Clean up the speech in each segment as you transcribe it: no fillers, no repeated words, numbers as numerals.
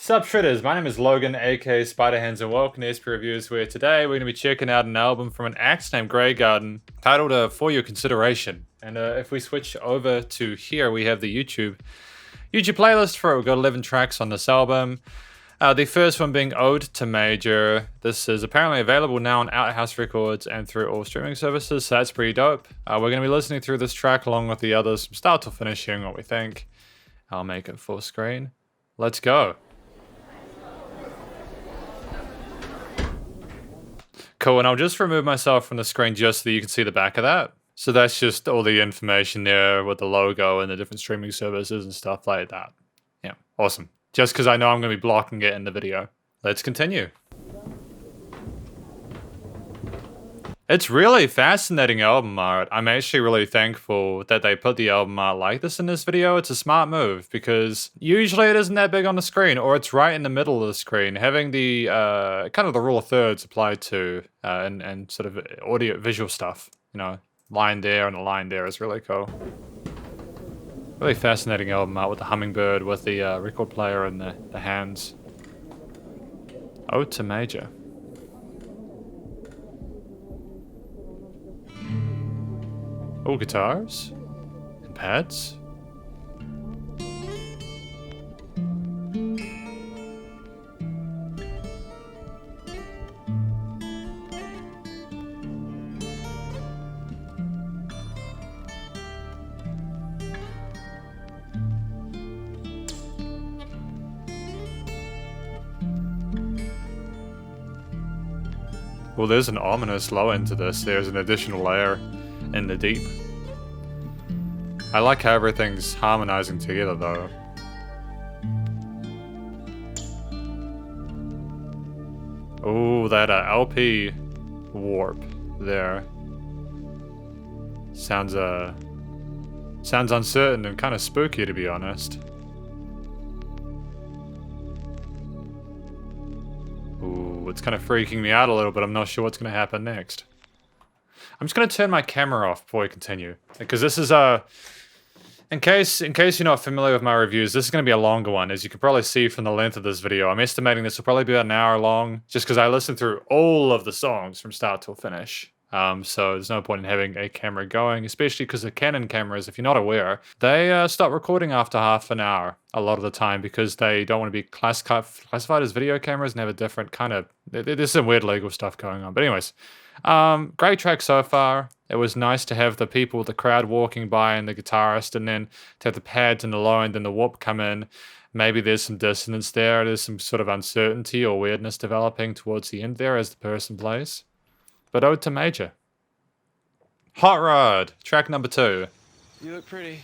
Sup Shredders, my name is Logan, aka Spiderhands, and welcome to SP Reviews, where today we're going to be checking out an album from an act named Graygarden titled For Your Consideration. And if we switch over to here, we have the YouTube playlist for it. We've got 11 tracks on this album. The first one being Ode to Major. This is apparently available now on Outhouse Records and through all streaming services, so that's pretty dope. We're going to be listening through this track along with the others from start to finish, hearing what we think. I'll make it full screen. Let's go. Cool, and I'll just remove myself from the screen just so that you can see the back of that. So that's just all the information there with the logo and the different streaming services and stuff like that. Yeah, awesome. Just because I know I'm going to be blocking it in the video. Let's continue. It's really fascinating album art. I'm actually really thankful that they put the album art like this in this video. It's a smart move because usually it isn't that big on the screen, or it's right in the middle of the screen. Having the kind of the rule of thirds applied to and sort of audio visual stuff, you know, line there and a line there is really cool. Really fascinating album art with the hummingbird, with the record player and the hands. Ode to Major. All guitars and pads. Well, there's an ominous low end to this. There's an additional layer in the deep. I like how everything's harmonizing together though. Oh, that LP warp there. Sounds uncertain and kind of spooky, to be honest. Ooh, it's kind of freaking me out a little bit. I'm not sure what's going to happen next. I'm just going to turn my camera off before we continue, because this is in case you're not familiar with my reviews, this is going to be a longer one. As you can probably see from the length of this video, I'm estimating this will probably be about an hour long, just because I listened through all of the songs from start till finish. So there's no point in having a camera going, especially because the Canon cameras, if you're not aware, they stop recording after half an hour a lot of the time because they don't want to be classified as video cameras and have a different kind of... There's some weird legal stuff going on. But anyways, great track so far. It was nice to have the people, the crowd walking by and the guitarist, and then to have the pads and the low end and the whoop come in. Maybe there's some dissonance there. There's some sort of uncertainty or weirdness developing towards the end there as the person plays. But Ode to Major. Hot Rod, track number 2. You look pretty.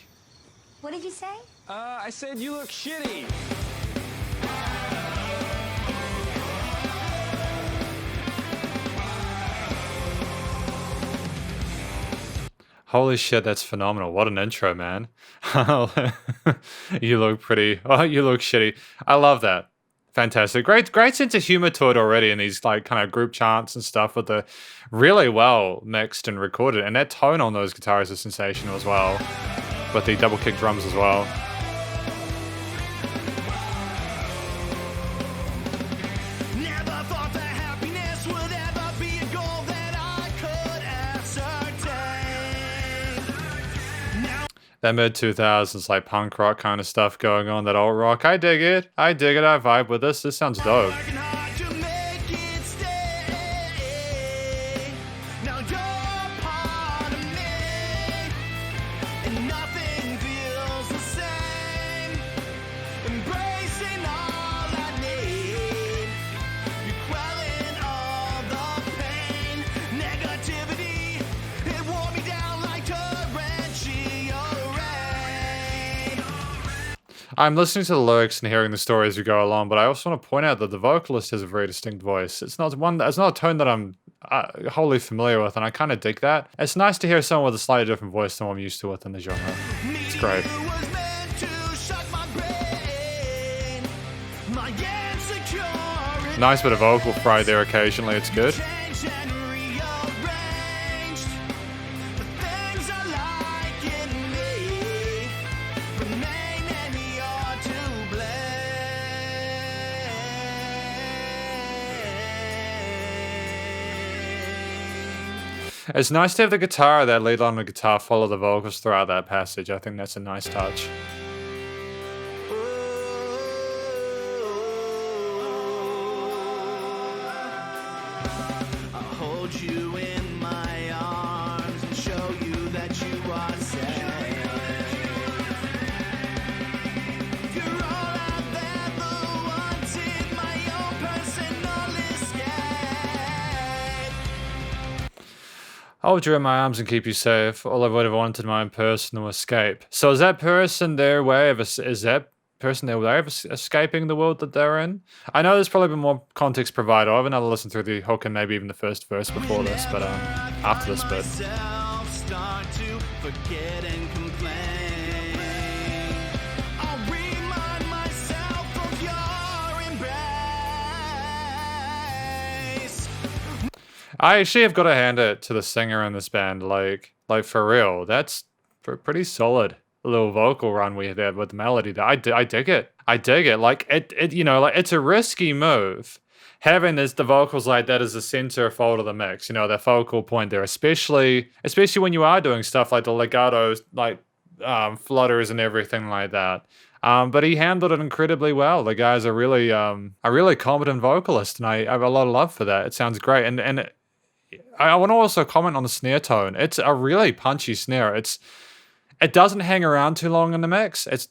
What did you say? I said you look shitty. Holy shit, that's phenomenal. What an intro, man. You look pretty. Oh, you look shitty. I love that. Fantastic. Great sense of humor to it already in these like kind of group chants and stuff with the really well mixed and recorded. And that tone on those guitars is sensational as well. With the double kick drums as well. That mid-2000s like punk rock kind of stuff going on, that alt rock. I dig it. I vibe with this. This sounds dope. I'm listening to the lyrics and hearing the story as we go along, but I also want to point out that the vocalist has a very distinct voice. It's not a tone that I'm wholly familiar with, and I kind of dig that. It's nice to hear someone with a slightly different voice than what I'm used to within the genre. It's great. Nice bit of vocal fry there occasionally, it's good. It's nice to have the guitar, that lead on the guitar, follow the vocals throughout that passage. I think that's a nice touch. I'll hold you in my arms and show you that you are safe. You're all I've ever wanted, my own personal escape. I'll hold you in my arms and keep you safe. All I would have wanted, my own personal escape. So is that person their way of escaping the world that they're in? I know there's probably been more context provided. I have another listen through the hook and maybe even the first verse before this, but after this bit. Start to forget and complain. I'll remind myself of your embrace. I actually have got to hand it to the singer in this band, like for real. That's pretty solid little vocal run we had with the melody. I dig it. I dig it. Like it, you know, like it's a risky move. Having the vocals like that as the center fold of the mix, you know, that focal point there, especially when you are doing stuff like the legato, like flutters and everything like that. But he handled it incredibly well. The guy's a really competent vocalist, and I have a lot of love for that. It sounds great. And I want to also comment on the snare tone. It's a really punchy snare. It doesn't hang around too long in the mix. It's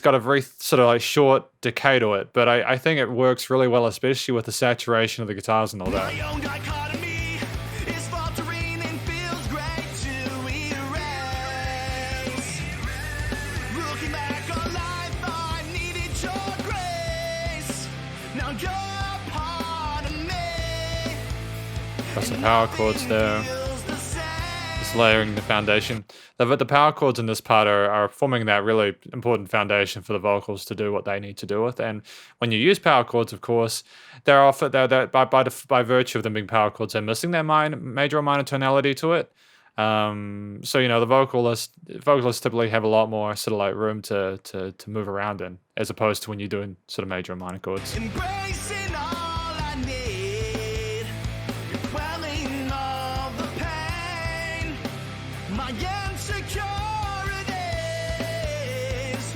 got a very sort of like short decay to it, but I think it works really well, especially with the saturation of the guitars and all that. My own dichotomy is faltering and feels great to erase. Looking back on life, I needed your grace. Now you're a part of me. Got some power chords there. Feels the same. Just layering the foundation. The power chords in this part are forming that really important foundation for the vocals to do what they need to do with. And when you use power chords, of course, they're by virtue of them being power chords, they're missing that major or minor tonality to it. So you know the vocalists typically have a lot more sort of like room to move around in, as opposed to when you're doing sort of major or minor chords. Embracing all I need, quelling all the pain, my insecurities,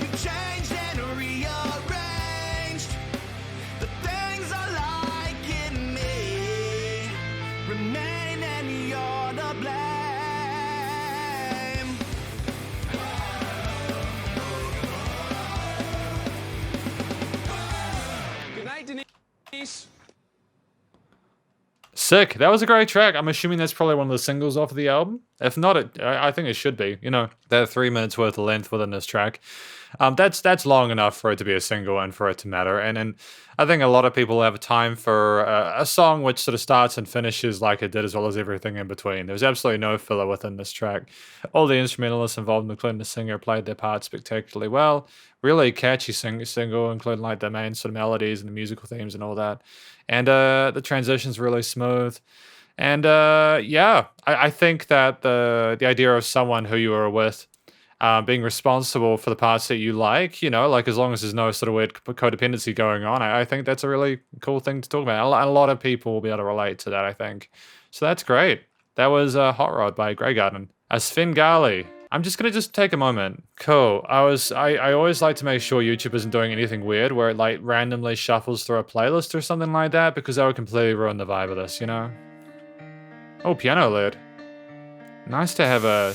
you changed and rearranged the things I like in me, remain and you're to blame. Good night, Denise. Sick. That was a great track. I'm assuming that's probably one of the singles off of the album. If not, I think it should be. You know, they're 3 minutes worth of length within this track. That's long enough for it to be a single and for it to matter. And I think a lot of people have time for a song which sort of starts and finishes like it did, as well as everything in between. There's absolutely no filler within this track. All the instrumentalists involved, including the singer, played their part spectacularly well. Really catchy single, including like the main sort of melodies and the musical themes and all that. And the transition's really smooth. And yeah, I think that the idea of someone who you are with being responsible for the parts that you like, you know, like as long as there's no sort of weird codependency going on, I think that's a really cool thing to talk about. A lot of people will be able to relate to that, I think. So that's great. That was Hot Rod by Graygarden. Svengali. I'm just gonna take a moment. Cool. I always like to make sure YouTube isn't doing anything weird where it like randomly shuffles through a playlist or something like that, because that would completely ruin the vibe of this, you know? Oh, piano lid. Nice to have a...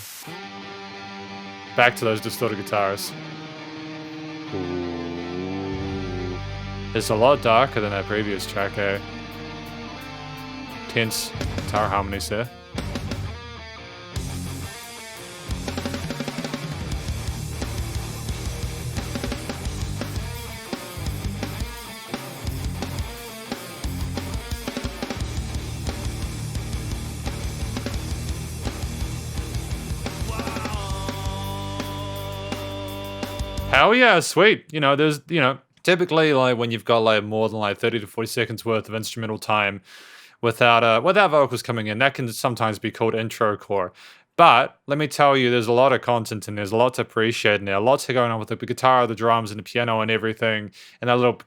Back to those distorted guitars. Ooh. It's a lot darker than that previous track, eh? Tense guitar harmonies there. Hell yeah, sweet. You know, there's, you know, typically like when you've got like more than like 30 to 40 seconds worth of instrumental time without vocals coming in, that can sometimes be called intro core. But let me tell you, there's a lot of content and there's a lot to appreciate in there. Lots going on with the guitar, the drums, and the piano and everything, and that little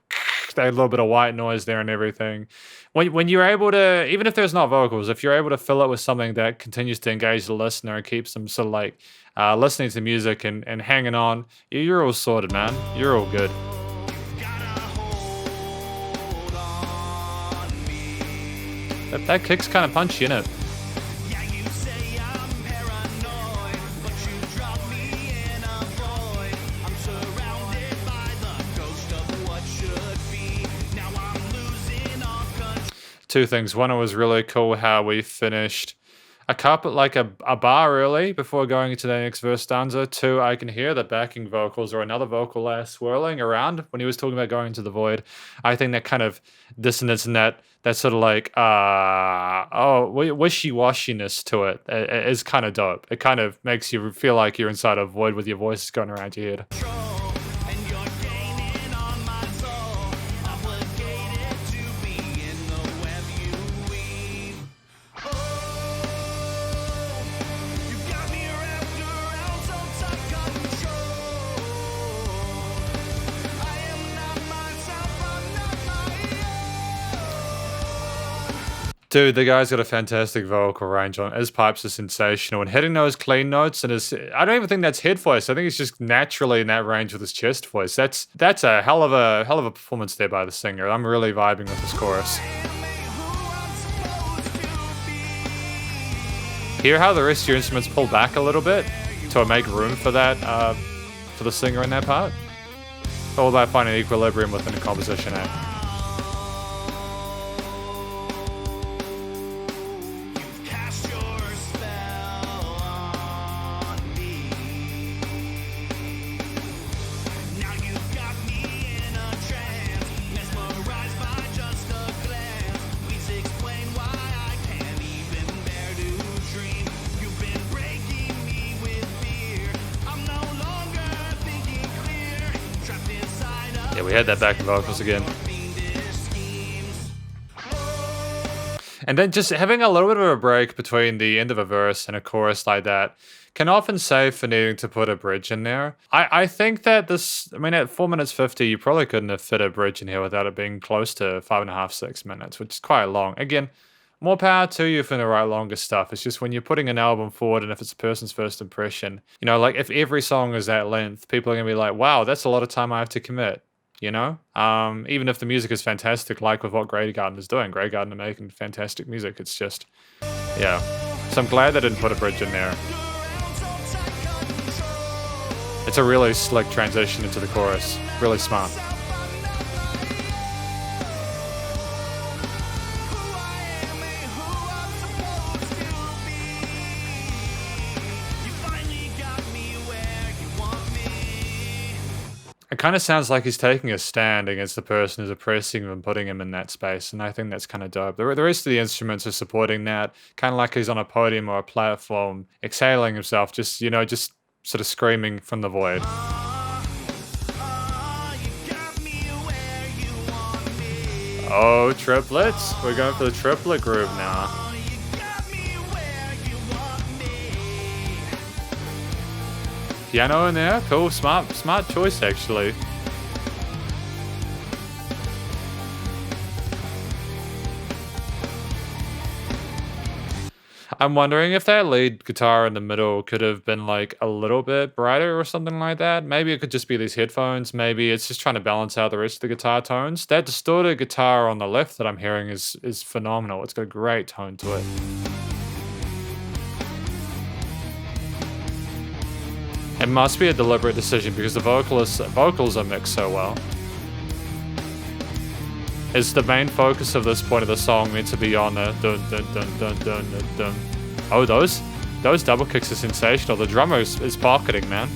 that little bit of white noise there and everything. When you're able to, even if there's not vocals, if you're able to fill it with something that continues to engage the listener and keeps them sort of like listening to music and hanging on, you're all sorted, man. You're all good. That kick's kind of punchy, innit? Yeah, you say I'm paranoid, but you drop me in a void. I'm surrounded by the ghost of what should be. Now I'm losing all control. Two things. One, it was really cool how we finished a couple, like a bar early before going into the next verse stanza. Two, I can hear the backing vocals or another vocal layer swirling around when he was talking about going into the void. I think that kind of dissonance and that sort of like wishy-washiness to it is kind of dope. It kind of makes you feel like you're inside a void with your voices going around your head. And you're gaining on my soul, obligated to be in the web you weave. Oh, you got me wrapped around some tight control. I am not myself, I'm not my own. Dude, the guy's got a fantastic vocal range on. His pipes are sensational, and hitting those clean notes and I don't even think that's head voice. I think he's just naturally in that range with his chest voice. That's a hell of a performance there by the singer. I'm really vibing with this chorus. Hear how the rest of your instruments pull back a little bit to make room for that, for the singer in that part? All about finding equilibrium within the composition, eh? Cast your spell on me. Now you've got me in a trance, mesmerized by just a glance. Please explain why I can't even bear to dream. You've been breaking me with fear. I'm no longer thinking clear. Trapped inside of Yeah, we had that backing vocals again. fiendish schemes. And then just having a little bit of a break between the end of a verse and a chorus like that can often save for needing to put a bridge in there. I think that at 4 minutes 50, you probably couldn't have fit a bridge in here without it being close to 5.5, 6 minutes, which is quite long. Again, more power to you for the right longer stuff. It's just when you're putting an album forward and if it's a person's first impression, like if every song is that length, people are going to be like, wow, that's a lot of time I have to commit. Even if the music is fantastic, like with what Graygarden is doing. Graygarden are making fantastic music. It's just, yeah. So I'm glad they didn't put a bridge in there. It's a really slick transition into the chorus. Really smart. It kind of sounds like he's taking a stand against the person who's oppressing him and putting him in that space, and I think that's kind of dope. The rest of the instruments are supporting that, kind of like he's on a podium or a platform, exhaling himself, just sort of screaming from the void. Oh, triplets! We're going for the triplet groove now. Piano in there, cool, smart choice actually. I'm wondering if that lead guitar in the middle could have been like a little bit brighter or something like that. Maybe it could just be these headphones. Maybe it's just trying to balance out the rest of the guitar tones. That distorted guitar on the left that I'm hearing is phenomenal. It's got a great tone to it. It must be a deliberate decision because the vocals are mixed so well. Is the main focus of this point of the song meant to be on the dun dun dun dun dun dun dun? Oh, those double kicks are sensational. The drummer is pocketing, man.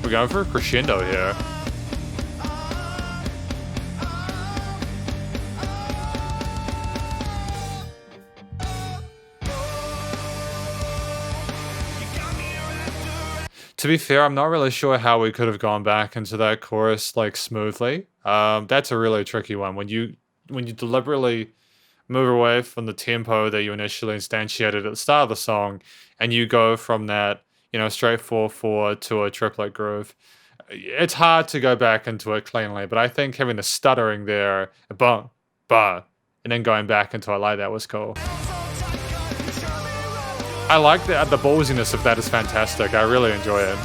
We're going for a crescendo here. To be fair, I'm not really sure how we could have gone back into that chorus like smoothly. That's a really tricky one. When you deliberately move away from the tempo that you initially instantiated at the start of the song, and you go from that, you know, straight 4/4 to a triplet groove. It's hard to go back into it cleanly, but I think having the stuttering there, bum, ba, and then going back into it like that was cool. I like the ballsiness of that is fantastic. I really enjoy it.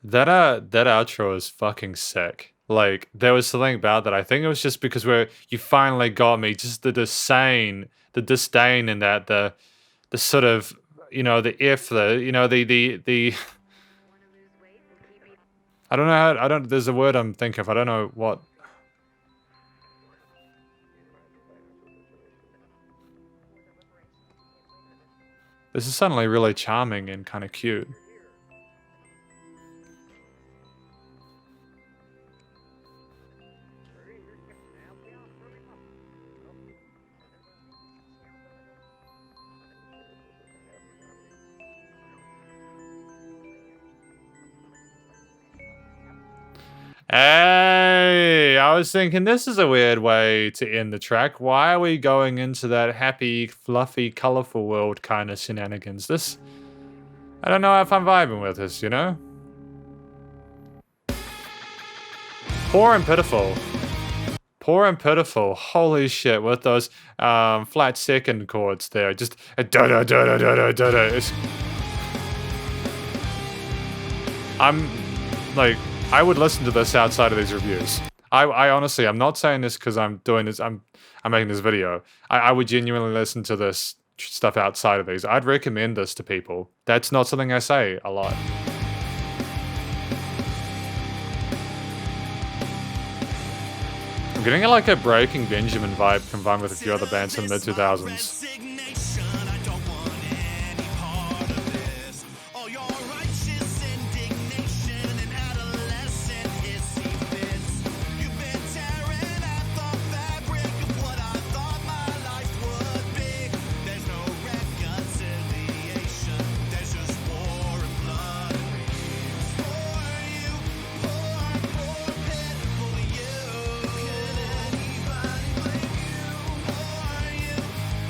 That outro is fucking sick. Like, there was something about that. I think it was just because you finally got me. Just the disdain in that, the sort of, you know, the I don't know how, there's a word I'm thinking of. I don't know what. This is suddenly really charming and kind of cute. Hey, I was thinking this is a weird way to end the track. Why are we going into that happy, fluffy, colorful world kind of shenanigans? I don't know if I'm vibing with this, you know? Poor and pitiful. Poor and pitiful. Holy shit, with those flat second chords there. Just da da da da da da da. I'm like, I would listen to this outside of these reviews. I honestly, I'm not saying this because I'm doing this, I'm making this video. I would genuinely listen to this stuff outside of these. I'd recommend this to people. That's not something I say a lot. I'm getting like a Breaking Benjamin vibe combined with a few other bands in the mid-2000s.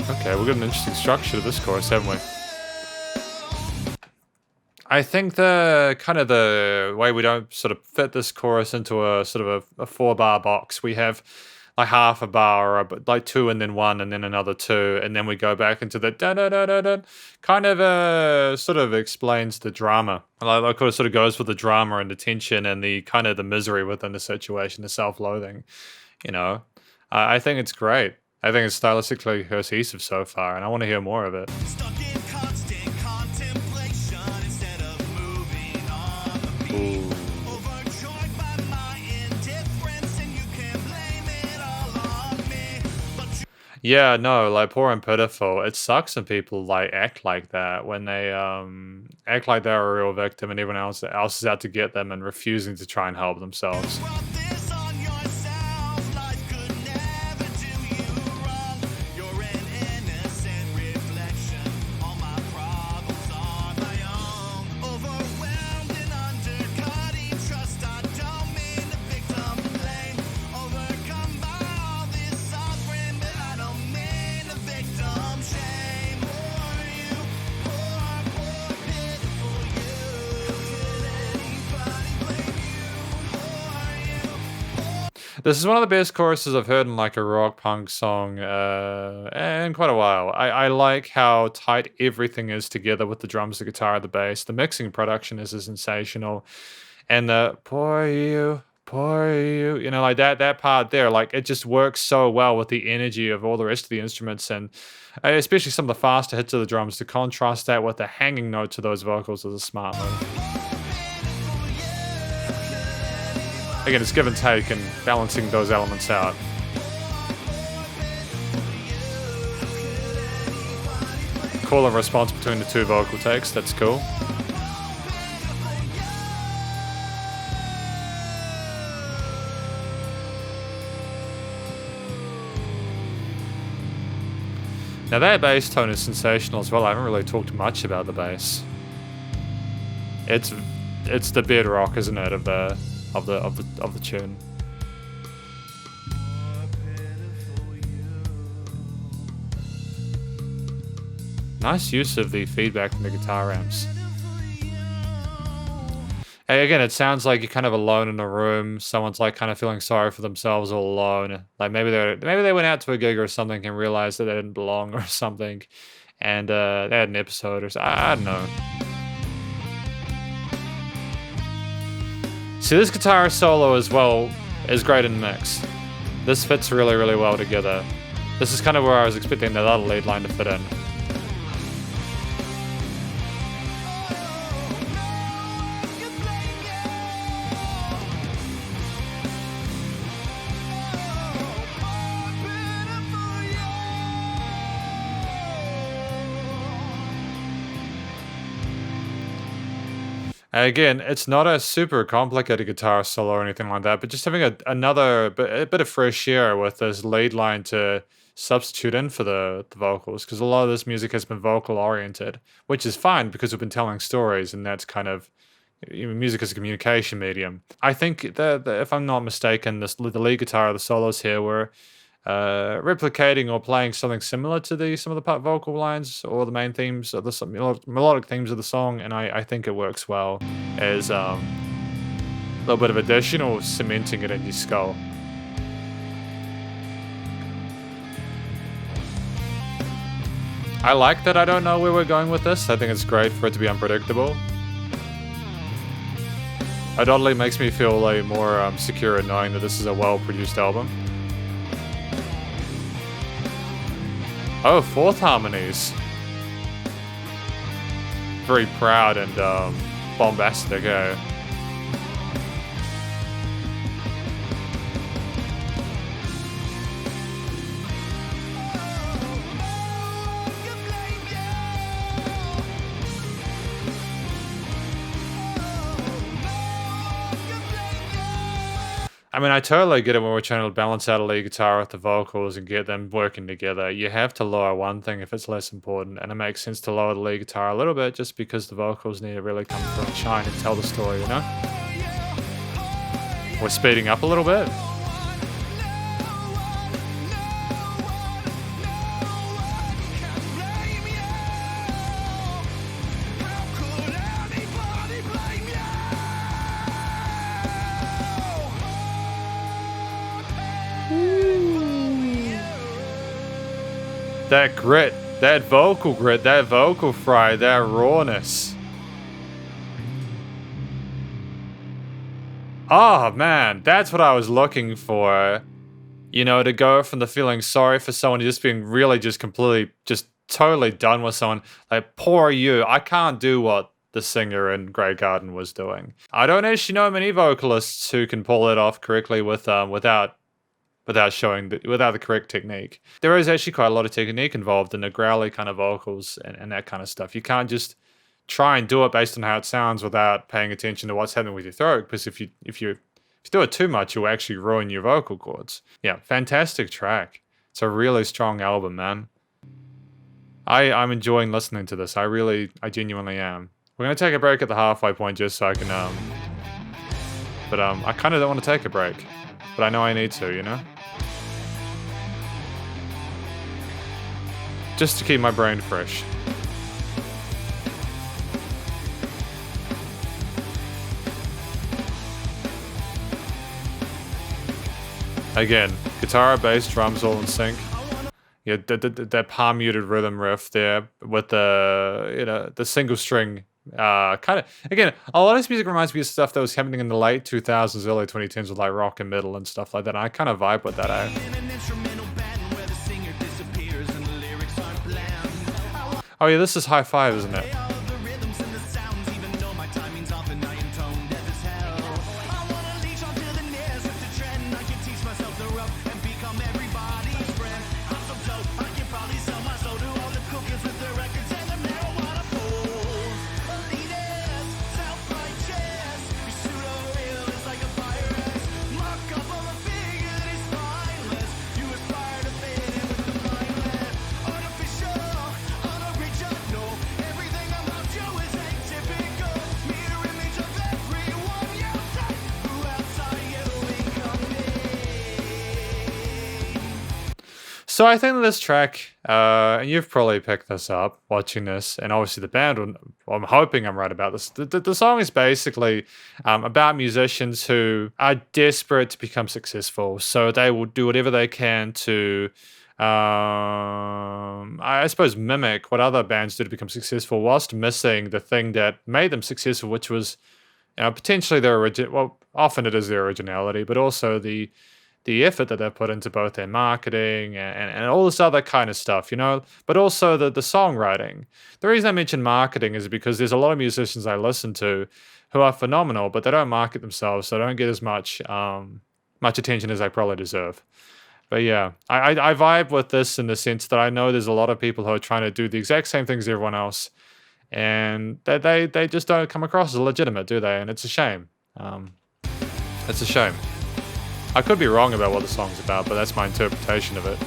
Okay, we've got an interesting structure to this chorus, haven't we? I think the way we don't sort of fit this chorus into a sort of a 4-bar box. We have like half a bar, or like 2 and then 1 and then another 2, and then we go back into the da da da da da. Kind of sort of explains the drama. Like it sort of goes with the drama and the tension and the kind of the misery within the situation, the self-loathing. You know, I think it's great. I think it's stylistically cohesive so far, and I want to hear more of it. Ooh. Yeah, no, like Poor and Pitiful. It sucks when people like act like that, when they act like they're a real victim and everyone else is out to get them and refusing to try and help themselves. This is one of the best choruses I've heard in like a rock punk song in quite a while. I like how tight everything is together with the drums, the guitar, the bass. The mixing production is sensational. And the poor you, you know, like that part there, like it just works so well with the energy of all the rest of the instruments, and especially some of the faster hits of the drums. To contrast that with the hanging note to those vocals is a smart move. Again, it's give and take and balancing those elements out. Call and response between the two vocal takes, that's cool. Now their bass tone is sensational as well. I haven't really talked much about the bass. It's the bedrock, isn't it, of the tune. Nice use of the feedback from the guitar amps. Hey, again, it sounds like you're kind of alone in a room. Someone's like kind of feeling sorry for themselves all alone. Like maybe they went out to a gig or something and realized that they didn't belong or something, and they had an episode or something. I don't know. See, this guitar solo as well is great in the mix. This fits really, really well together. This is kind of where I was expecting that other lead line to fit in. Again, it's not a super complicated guitar solo or anything like that, but just having a bit of fresh air with this lead line to substitute in for the vocals, because a lot of this music has been vocal oriented, which is fine because we've been telling stories, and that's kind of, music is a communication medium. I think that if I'm not mistaken, the lead guitar, the solos here were replicating or playing something similar to some of the part vocal lines or the main themes of the melodic themes of the song, and I think it works well as a little bit of additional cementing it in your skull. I like that I don't know where we're going with this. I think it's great for it to be unpredictable. It oddly makes me feel like more secure in knowing that this is a well-produced album. Oh, fourth harmonies. Very proud and bombastic, eh? I mean, I totally get it when we're trying to balance out a lead guitar with the vocals and get them working together. You have to lower one thing if it's less important, and it makes sense to lower the lead guitar a little bit just because the vocals need to really come through and shine and tell the story, you know? We're speeding up a little bit. That grit, that vocal grit, that vocal fry, that rawness. Oh man, that's what I was looking for. You know, to go from the feeling sorry for someone to just being really just completely, just totally done with someone. Like, poor you, I can't do what the singer in Graygarden was doing. I don't actually know many vocalists who can pull it off correctly without the correct technique. There is actually quite a lot of technique involved in the growly kind of vocals and that kind of stuff. You can't just try and do it based on how it sounds without paying attention to what's happening with your throat, because if you do it too much, you'll actually ruin your vocal cords. Yeah, fantastic track. It's a really strong album, man. I'm enjoying listening to this. I genuinely am. We're gonna take a break at the halfway point just so I can I kind of don't want to take a break, but I know I need to, you know? Just to keep my brain fresh. Again, guitar, bass, drums all in sync. Yeah, that palm muted rhythm riff there with the single string. Kind of, again, a lot of this music reminds me of stuff that was happening in the late 2000s, early 2010s with like rock and metal and stuff like that. And I kind of vibe with that. Oh yeah, this is High Five, isn't it? So I think that this track, and you've probably picked this up watching this, and obviously the band, I'm hoping I'm right about this. The song is basically about musicians who are desperate to become successful. So they will do whatever they can to, I suppose, mimic what other bands do to become successful whilst missing the thing that made them successful, which was potentially their origin. Well, often it is their originality, but also the effort that they've put into both their marketing and all this other kind of stuff, but also the songwriting. The reason I mention marketing is because there's a lot of musicians I listen to who are phenomenal, but they don't market themselves, so they don't get as much attention as they probably deserve. But yeah, I vibe with this in the sense that I know there's a lot of people who are trying to do the exact same things as everyone else, and they just don't come across as legitimate, do they? And it's a shame. It's a shame. I could be wrong about what the song's about, but that's my interpretation of it.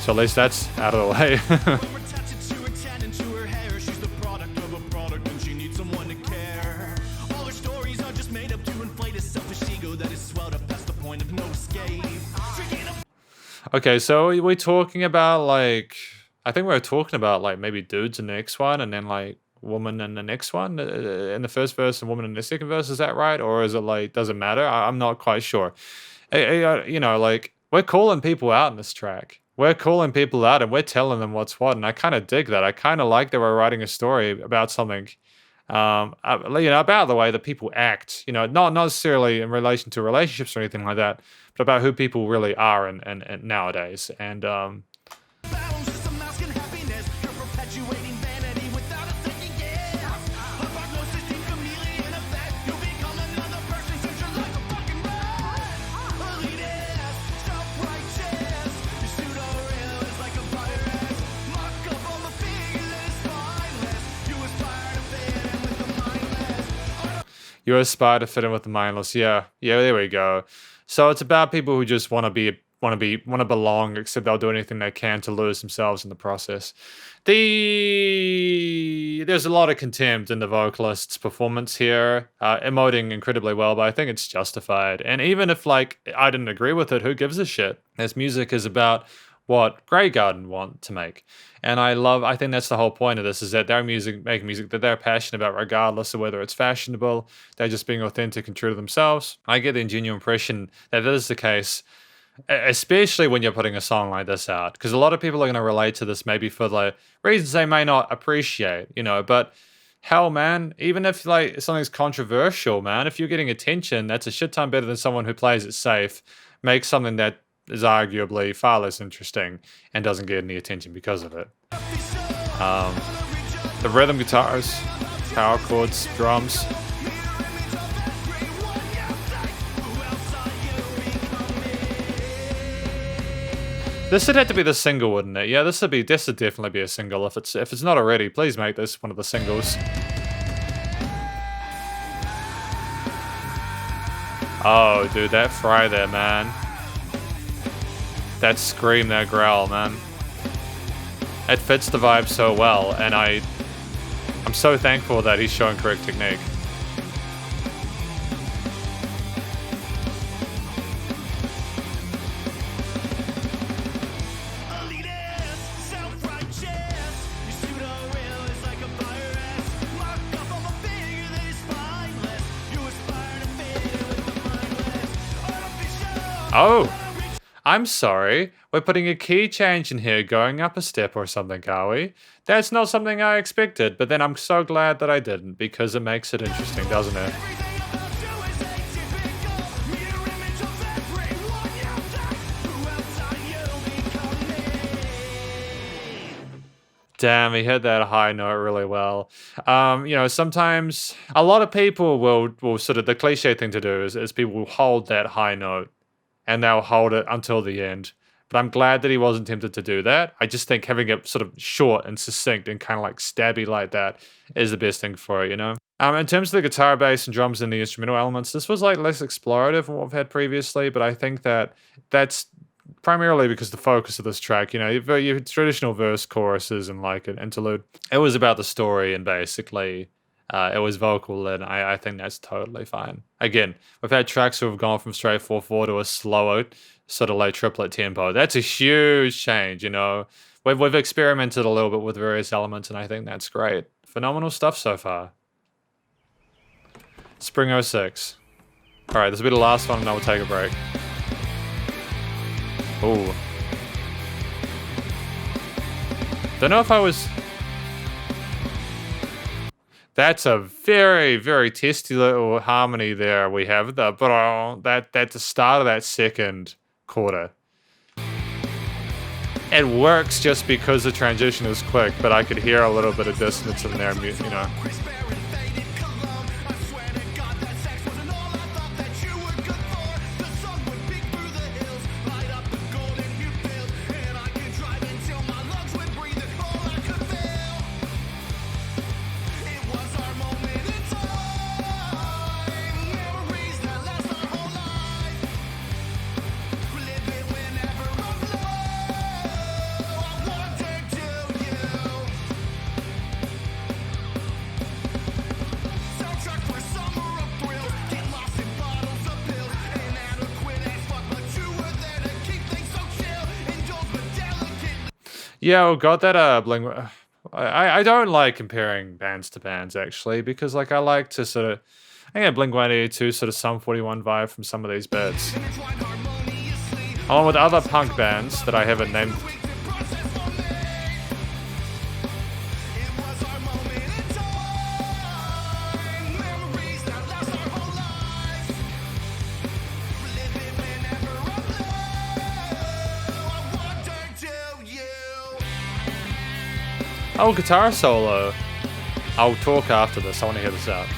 So at least that's out of the way. We're attaching to her, tatting to her hair. She's the product of a product and she needs someone to care. All her stories are just made up to inflate a selfish ego that is swelled up past the point of no escape. Okay, so we're talking about I think we were talking about maybe dudes in the next one and then woman in the next one in the first verse and woman in the second verse. Is that right? Or is it does it matter? I'm not quite sure. We're calling people out in this track. We're calling people out and we're telling them what's what. And I kind of dig that. I kind of like that we're writing a story about something, about the way that people act, not necessarily in relation to relationships or anything like that, but about who people really are and nowadays. And, Balance is a mask and happiness. You're perpetuating vanity without a second guess. A prognosis in chameleon effect. You'll become another person since you're like a fucking rat. Elitist, self-righteous. Your pseudo-real is like a virus. Mock up all the figure that is spineless. You aspire to fit in with the mindless. you aspire to fit in with the mindless. Yeah, there we go. So it's about people who just want to belong, except they'll do anything they can to lose themselves in the process. There's a lot of contempt in the vocalist's performance here, emoting incredibly well, but I think it's justified. And even if I didn't agree with it, who gives a shit? This music is about what Graygarden want to make. And I think that's the whole point of this, is that they're making music that they're passionate about, regardless of whether it's fashionable. They're just being authentic and true to themselves. I get the genuine impression that is the case, especially when you're putting a song like this out, because a lot of people are going to relate to this maybe for reasons they may not appreciate, but hell, man, even if something's controversial, man, if you're getting attention, that's a shit ton better than someone who plays it safe, makes something that is arguably far less interesting and doesn't get any attention because of it. The rhythm guitars, power chords, drums. This would have to be the single, wouldn't it? Yeah, this would definitely be a single. If it's not already, please make this one of the singles. Oh, dude, that fry there, man. That scream, that growl, man. It fits the vibe so well, and I'm so thankful that he's showing correct technique. Oh, I'm sorry. We're putting a key change in here, going up a step or something, are we? That's not something I expected, but then I'm so glad that I didn't, because it makes it interesting, doesn't it? Damn, he hit that high note really well. Sometimes a lot of people will sort of, the cliche thing to do is people will hold that high note and they'll hold it until the end. But I'm glad that he wasn't tempted to do that. I just think having it sort of short and succinct and kind of stabby like that is the best thing for it, In terms of the guitar, bass, and drums and the instrumental elements, this was less explorative than what we've had previously, but I think that's primarily because the focus of this track, your traditional verse, choruses, and an interlude. It was about the story and basically it was vocal, and I think that's totally fine. Again, we've had tracks who have gone from straight 4/4 to a slower, sort of like triplet tempo. That's a huge change, you know. We've experimented a little bit with various elements, and I think that's great. Phenomenal stuff so far. Spring '06. All right, this will be the last one, and then we'll take a break. Ooh. Don't know if I was... That's a very, very testy little harmony there we have. That's the start of that second quarter. It works just because the transition is quick, but I could hear a little bit of dissonance in there, you know. Yeah, well, got that Bling. I don't like comparing bands to bands actually, because like I like to sort of, I get Blink 182 sort of Sum 41 vibe from some of these bits, along with other punk bands that I haven't named. Oh, guitar solo. I'll talk after this. I want to hear this out.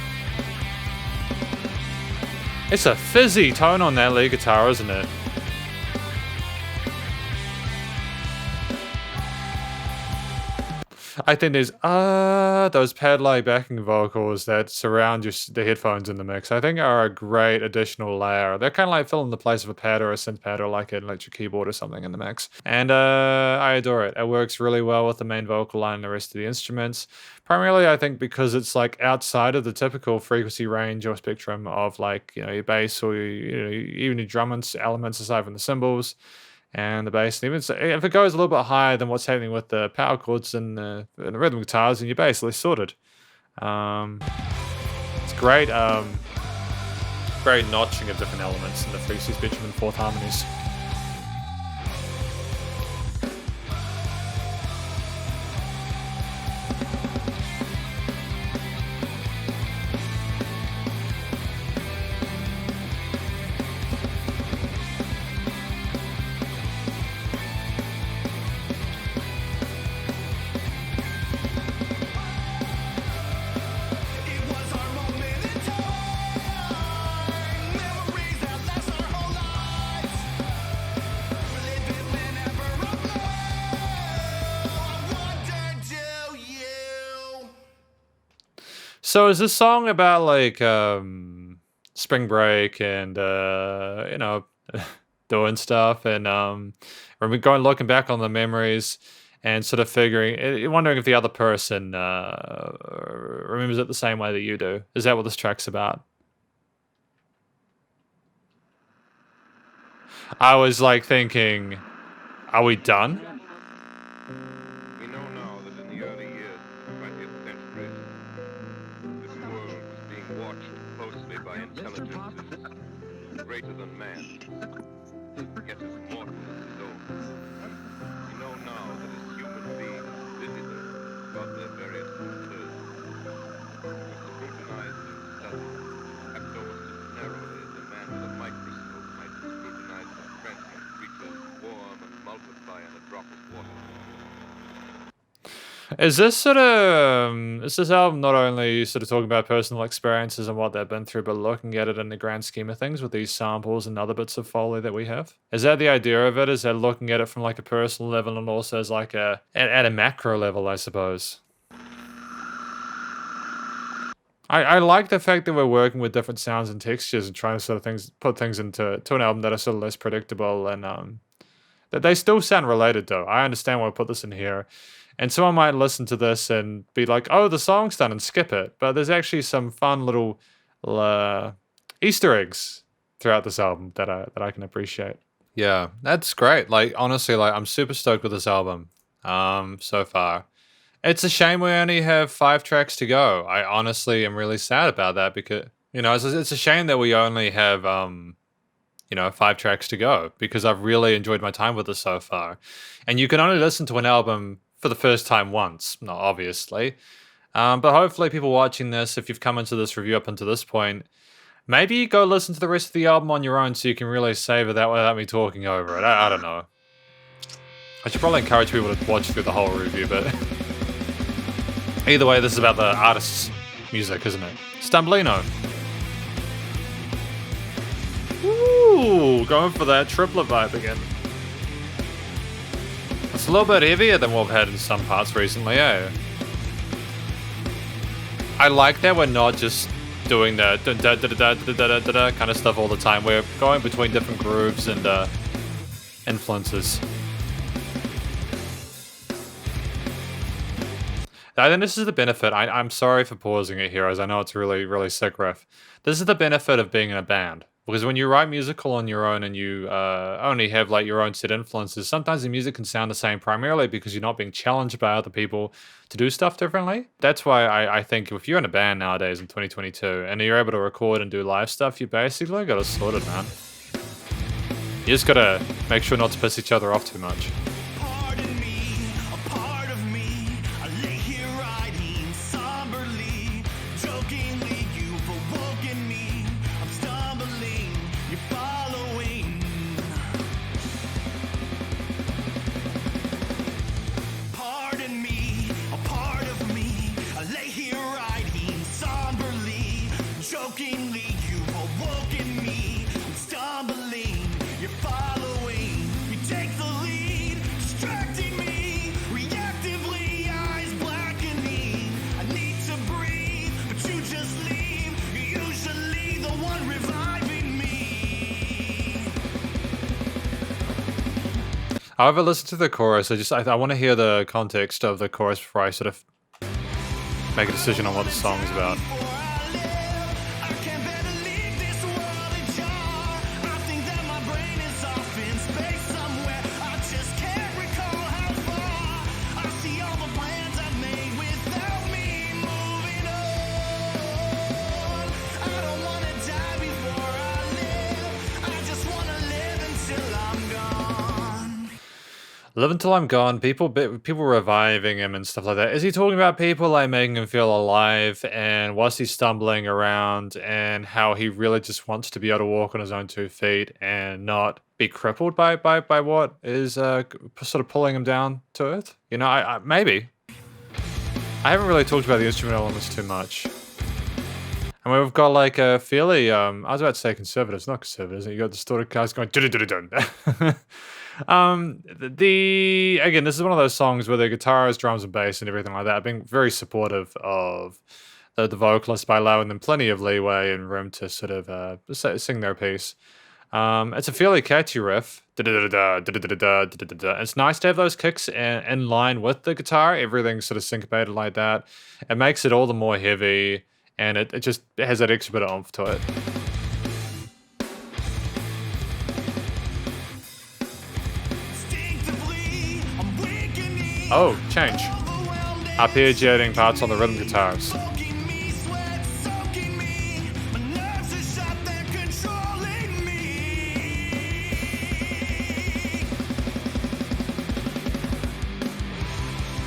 It's a fizzy tone on that lead guitar, isn't it? I think there's those pad-like backing vocals that surround the headphones in the mix. I think are a great additional layer. They're kind of like filling the place of a pad or a synth pad or like an electric keyboard or something in the mix. And I adore it. It works really well with the main vocal line and the rest of the instruments. Primarily, I think because it's like outside of the typical frequency range or spectrum of like, you know, your bass or even your drum elements aside from the cymbals and the bass. And even if it goes a little bit higher than what's happening with the power chords and the rhythm guitars, and you're basically sorted. It's great, great notching of different elements in the frequency spectrum and fourth harmonies. So is this song about like spring break and you know, doing stuff and looking back on the memories and sort of wondering if the other person remembers it the same way that you do? Is that what this track's about? I was like thinking, are we done? We know now that in the early years of the 20th century, this world was being watched closely by intelligences greater than man, yet as mortal as his own. We know now that as human beings busy them about their various concerns, were scrutinized and studied, perhaps almost as narrowly as a man with a microscope might scrutinize the transient creatures form and multiply in a drop of water. Is this album not only sort of talking about personal experiences and what they've been through, but looking at it in the grand scheme of things with these samples and other bits of foley that we have? Is that the idea of it? Is that looking at it from like a personal level and also as like at a macro level, I suppose? I like the fact that we're working with different sounds and textures and trying to sort of put things into an album that are sort of less predictable and They still sound related though. I understand why I put this in here. And someone might listen to this and be like, oh, the song's done, and skip it. But there's actually some fun little Easter eggs throughout this album that I can appreciate. Yeah, that's great. Like, honestly, like, I'm super stoked with this album so far. It's a shame we only have 5 tracks to go. I honestly am really sad about that because, you know, it's a shame that we only have, 5 tracks to go because I've really enjoyed my time with this so far. And you can only listen to an album for the first time once, not obviously. But hopefully people watching this, if you've come into this review up until this point, maybe go listen to the rest of the album on your own so you can really savor that without me talking over it. I don't know. I should probably encourage people to watch through the whole review, but either way, this is about the artist's music, isn't it? Stumblino. Ooh, going for that triplet vibe again. It's a little bit heavier than what we've had in some parts recently, eh? I like that we're not just doing the da-da-da-da-da-da-da-da kind of stuff all the time. We're going between different grooves and influences. I think this is the benefit. I'm sorry for pausing it here, as I know it's a really, really sick riff. This is the benefit of being in a band. Because when you write musical on your own and you only have like your own set influences, sometimes the music can sound the same primarily because you're not being challenged by other people to do stuff differently. That's why I think if you're in a band nowadays in 2022 and you're able to record and do live stuff, you basically got it sorted, man. You just gotta make sure not to piss each other off too much. Pardon me, a part of me. I lay here writing somberly, jokingly. You've awoken me. I'm stumbling. You're following. Pardon me, a part of me. I lay here writing somberly, jokingly. You've awoken me. I'm stumbling. You're following, you take the lead, distracting me, reactively, eyes blackening. I need to breathe, but you just leave. You're usually the one reviving me. However, listen to the chorus. I want to hear the context of the chorus before I sort of make a decision on what the song's about. Before I live, I can't bear to leave this world ajar. I think that my brain is off in space somewhere. I just can't recall how far. I see all the plans I've made without me moving on. I don't wanna die before I live. I just wanna live until I'm gone. Live Until I'm Gone, people reviving him and stuff like that. Is he talking about people like making him feel alive and was he stumbling around and how he really just wants to be able to walk on his own 2 feet and not be crippled by what is sort of pulling him down to it? You know, I maybe. I haven't really talked about the instrumental elements too much. And we've got like a fairly, I was about to say conservative, it's not conservative, you got distorted cars going dun. Again, this is one of those songs where the guitars, drums, and bass and everything like that have been very supportive of the vocalist by allowing them plenty of leeway and room to sort of sing their piece. It's a fairly catchy riff. It's nice to have those kicks in line with the guitar. Everything's sort of syncopated like that. It makes it all the more heavy, and it just has that extra bit of oomph to it. Instinctively, I'm wakening. Oh, change. Arpeggiating parts on the rhythm guitars. Soaking me, sweat soaking me. My nerves are shut, they're controlling me.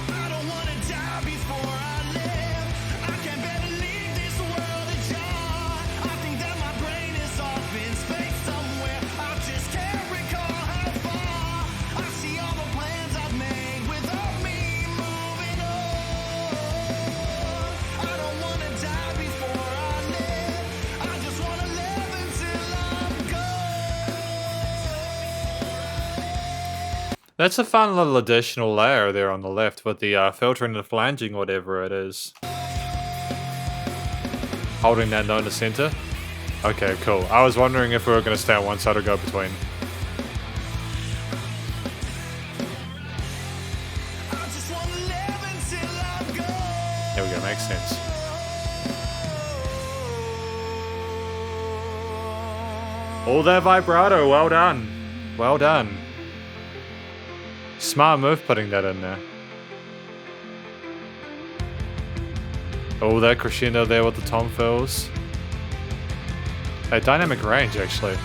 I don't wanna die before I live. I can't bear to leave this world ajar. I think that my brain is off in space somewhere. I just can't recall how far. I see all the plans I've made without me moving on. I don't wanna die before I live. I just wanna live until I'm gone. That's a fun little additional layer there on the left with the filtering and flanging, whatever it is. Holding that note in the center. Okay, cool. I was wondering if we were going to stay on one side or go between. makes sense. All that vibrato, well done. Well done. Smart move putting that in there. All that crescendo there with the tom fills. A dynamic range, actually.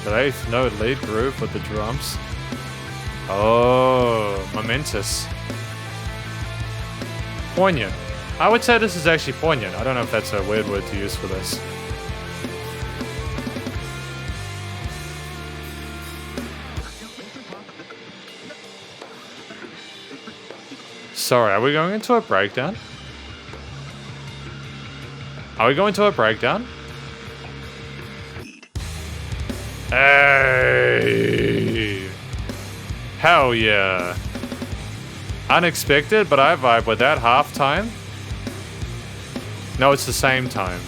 The 8th note lead groove with the drums. Oh, momentous. Poignant. I would say this is actually poignant. I don't know if that's a weird word to use for this. Sorry, are we going into a breakdown? Are we going to a breakdown? Hey! Hell yeah. Unexpected, but I vibe with that. Half time? No, it's the same time.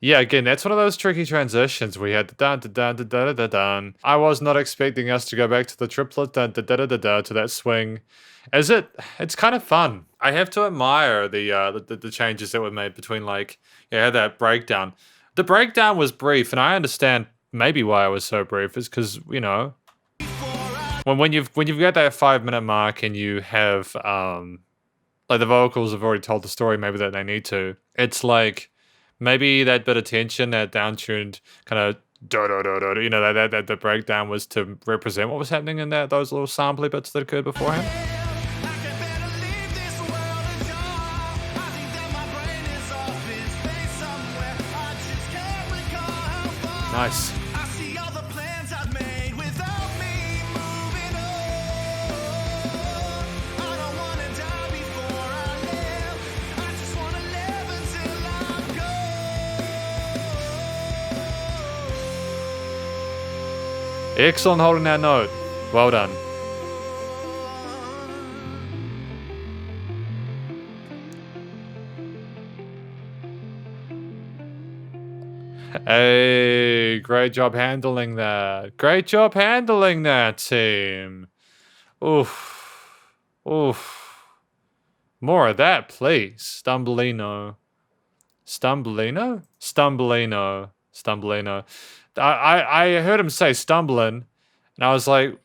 Yeah, again, that's one of those tricky transitions. We had the dun da dun da da da dun. I was not expecting us to go back to the triplet dun da da da da to that swing. It's kind of fun. I have to admire the changes that were made between that breakdown. The breakdown was brief, and I understand maybe why it was so brief. Is because when you've got that 5-minute mark and you have the vocals have already told the story maybe that they need to. It's like maybe that bit of tension, that down-tuned kind of that the breakdown was to represent what was happening in those little samply bits that occurred beforehand. Nice. Excellent holding that note. Well done. Hey, great job handling that. Great job handling that, team. Oof. Oof. More of that, please. Stumblino. Stumblino? Stumblino. Stumblino. I heard him say stumbling, and I was like,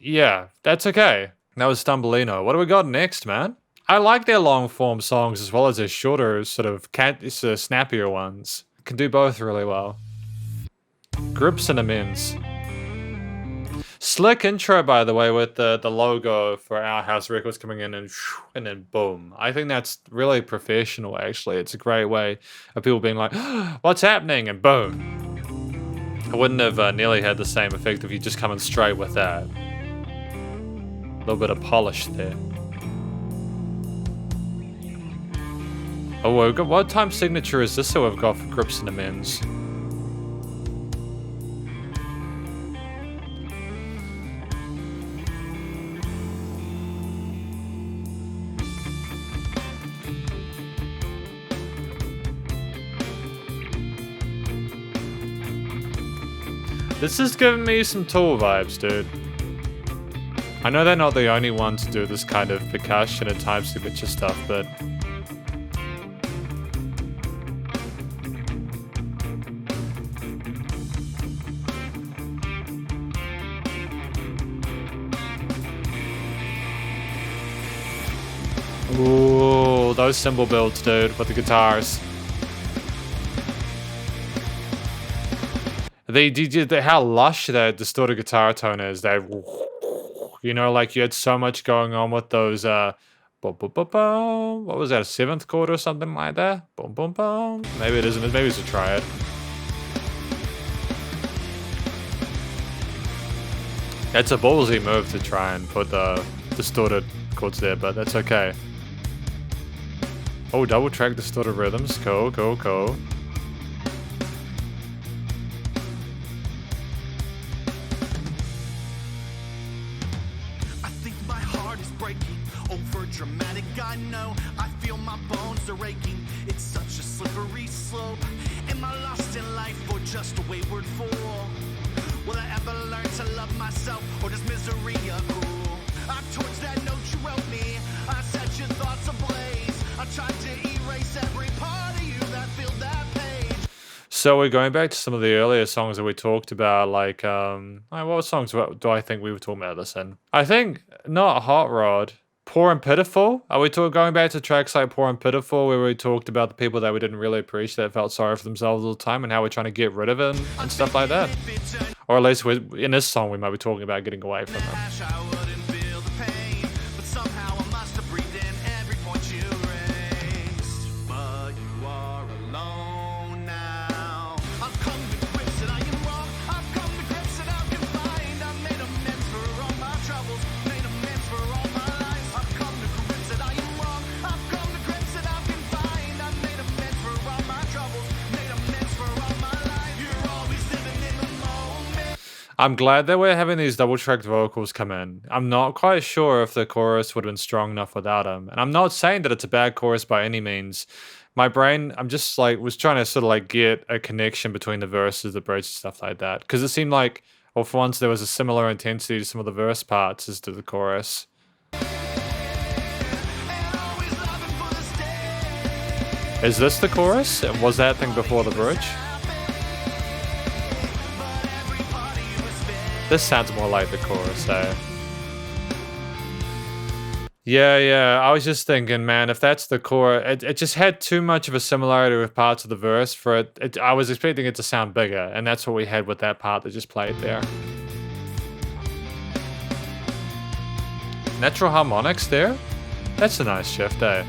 yeah, that's okay. That was Stumblino. What do we got next, man? I like their long form songs as well as their shorter, snappier ones. Can do both really well. Grips and amends. Slick intro, by the way, with the logo for Our House Records coming in and then boom. I think that's really professional, actually. It's a great way of people being like, what's happening? And boom. I wouldn't have nearly had the same effect if you just come in straight with that. A little bit of polish there. Oh, what time signature is this that we've got for grips and amends? This is giving me some Tool vibes, dude. I know they're not the only one to do this kind of percussion and time signature stuff, but... Ooh, those cymbal builds, dude, with the guitars. How lush that distorted guitar tone is. Like you had so much going on with those, what was that, a 7th chord or something like that? Boom, boom, boom. Maybe it isn't, maybe it's a triad. It's a ballsy move to try and put the distorted chords there, but that's okay. Oh, double track distorted rhythms. Cool, cool, cool. I think my heart is breaking. over dramatic, I know. I feel my bones are aching. It's such a slippery slope. Am I lost in life or just a wayward fool? Will I ever learn to love myself, or does misery a cruel? I torched that note you wrote me. I set your thoughts ablaze. I tried to erase every part of you that filled that page. So we're going back to some of the earlier songs that we talked about, like what songs do I think we were talking about this in? I think not Hot Rod. Poor and Pitiful? Are we going back to tracks like Poor and Pitiful, where we talked about the people that we didn't really appreciate, that felt sorry for themselves all the time, and how we're trying to get rid of it and stuff like that? Or at least in this song, we might be talking about getting away from them. I wouldn't feel the pain, but somehow I must have breathed in every point you raised. But you are alone now. I've come to grips that I am wrong. I've come to grips that I can find. I've made amends for all my troubles, made amends for all my lies. I've come to grips that I am wrong. I've come to grips that I can find. I've made amends for all my troubles, made amends for all my life. You're always living in the moment. I'm glad that we're having these double-tracked vocals come in. I'm not quite sure if the chorus would have been strong enough without them. And I'm not saying that it's a bad chorus by any means. My brain, I'm just like, was trying to sort of like get a connection between the verses, the bridge, stuff like that. Because it seemed like, well, for once, there was a similar intensity to some of the verse parts as to the chorus. Is this the chorus? Was that thing before the bridge? This sounds more like the chorus, though. Yeah, I was just thinking, man, if that's the chorus, it just had too much of a similarity with parts of the verse for it. I was expecting it to sound bigger, and that's what we had with that part that just played there. Natural harmonics there? That's a nice shift, eh?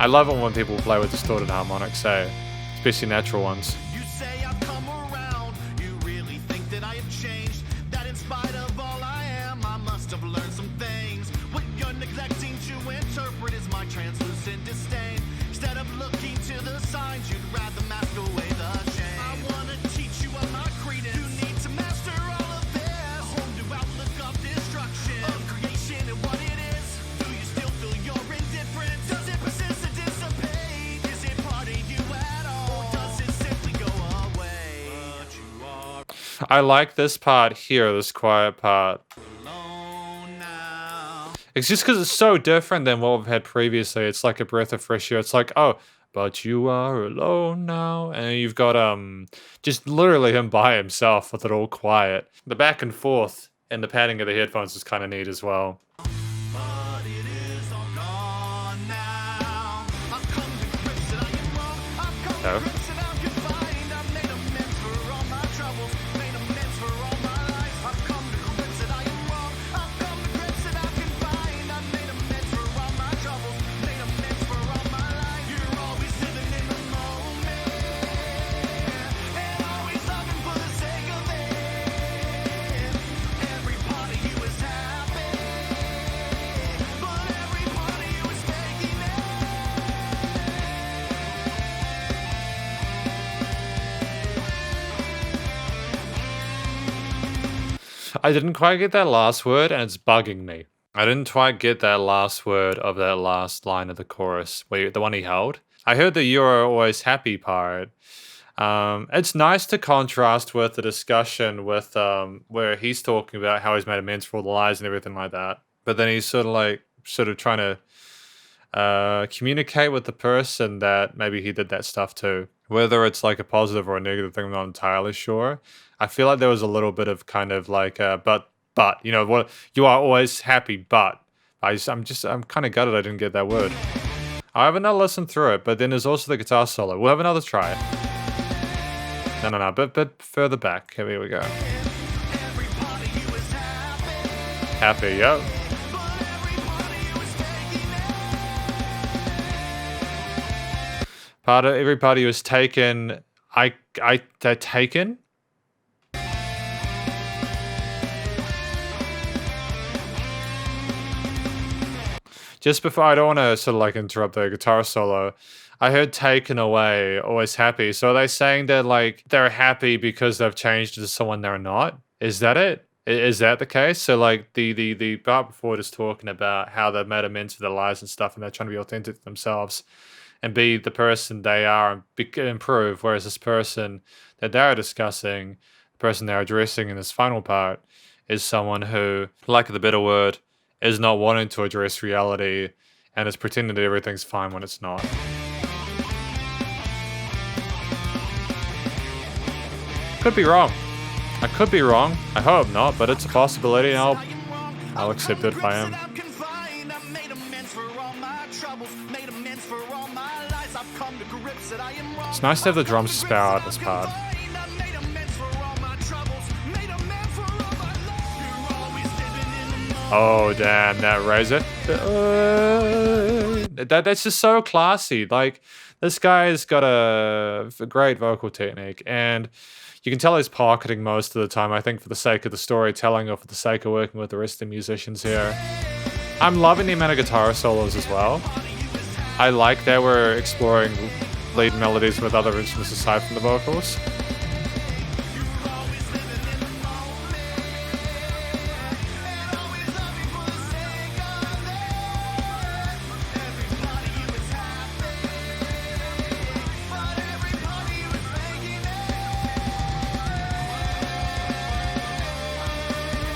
I love it when people play with distorted harmonics, eh? Especially natural ones. You say I've come around. You really think that I have changed? That in spite of all I am, I must have learned some things. What you're neglecting to interpret is my translucent disdain. Instead of looking to the signs, you'd rather mask away the shame. I wanna teach you of my credence. You need to master all of this. A whole new outlook of destruction, of creation and what it is. Do you still feel your indifference? Does it persist and dissipate? Is it part of you at all? Or does it simply go away? But you are I like this part here, this quiet part. alone now. It's just because it's so different than what we've had previously. It's like a breath of fresh air. It's like, oh, but you are alone now. And you've got just literally him by himself with it all quiet. The back and forth and the padding of the headphones is kind of neat as well. But it is all gone now. I've come to grips that I am wrong. I've come Oh. to grips that I can find. I've made amends for all my troubles, made amends for all my lies. I've come to grips that I am wrong. I've come to grips that I can find. I've made amends for all my troubles, made amends for all my life. You're always living in the moment, and always loving for the sake of it. Every part of you is happy, but every part of you is taking it. I didn't quite get that last word, and it's bugging me. I didn't quite get that last word of that last line of the chorus, the one he held. I heard the "you're always happy" part. It's nice to contrast with the discussion with where he's talking about how he's made amends for all the lies and everything like that. But then he's sort of trying to communicate with the person that maybe he did that stuff to. Whether it's like a positive or a negative thing, I'm not entirely sure. I feel like there was a little bit of kind of like but you know what, you are always happy, but I'm kind of gutted I didn't get that word. I have another listen through it, but then there's also the guitar solo. We'll have another try. No, but further back. Here we go. Every part of you is happy, Happy, yep. but every part of you is taking it. Every part of you is taken. Taken? Just before, I don't want to sort of like interrupt the guitar solo. I heard taken away, always happy. So are they saying that like they're happy because they've changed to someone they're not? Is that it? Is that the case? So like the part before just talking about how they've made amends for their lives and stuff, and they're trying to be authentic to themselves and be the person they are and improve. Whereas this person that they're discussing, the person they're addressing in this final part, is someone who, lack of the better word, is not wanting to address reality and is pretending that everything's fine when it's not. Could be wrong. I could be wrong. I hope not, but it's a possibility, and I'll accept it if I am. It's nice to have the drums spell out this part. Oh damn, that razor. That's just so classy. Like, this guy's got a great vocal technique, and you can tell he's pocketing most of the time, I think, for the sake of the storytelling or for the sake of working with the rest of the musicians here. I'm loving the amount of guitar solos as well. I like that we're exploring lead melodies with other instruments aside from the vocals.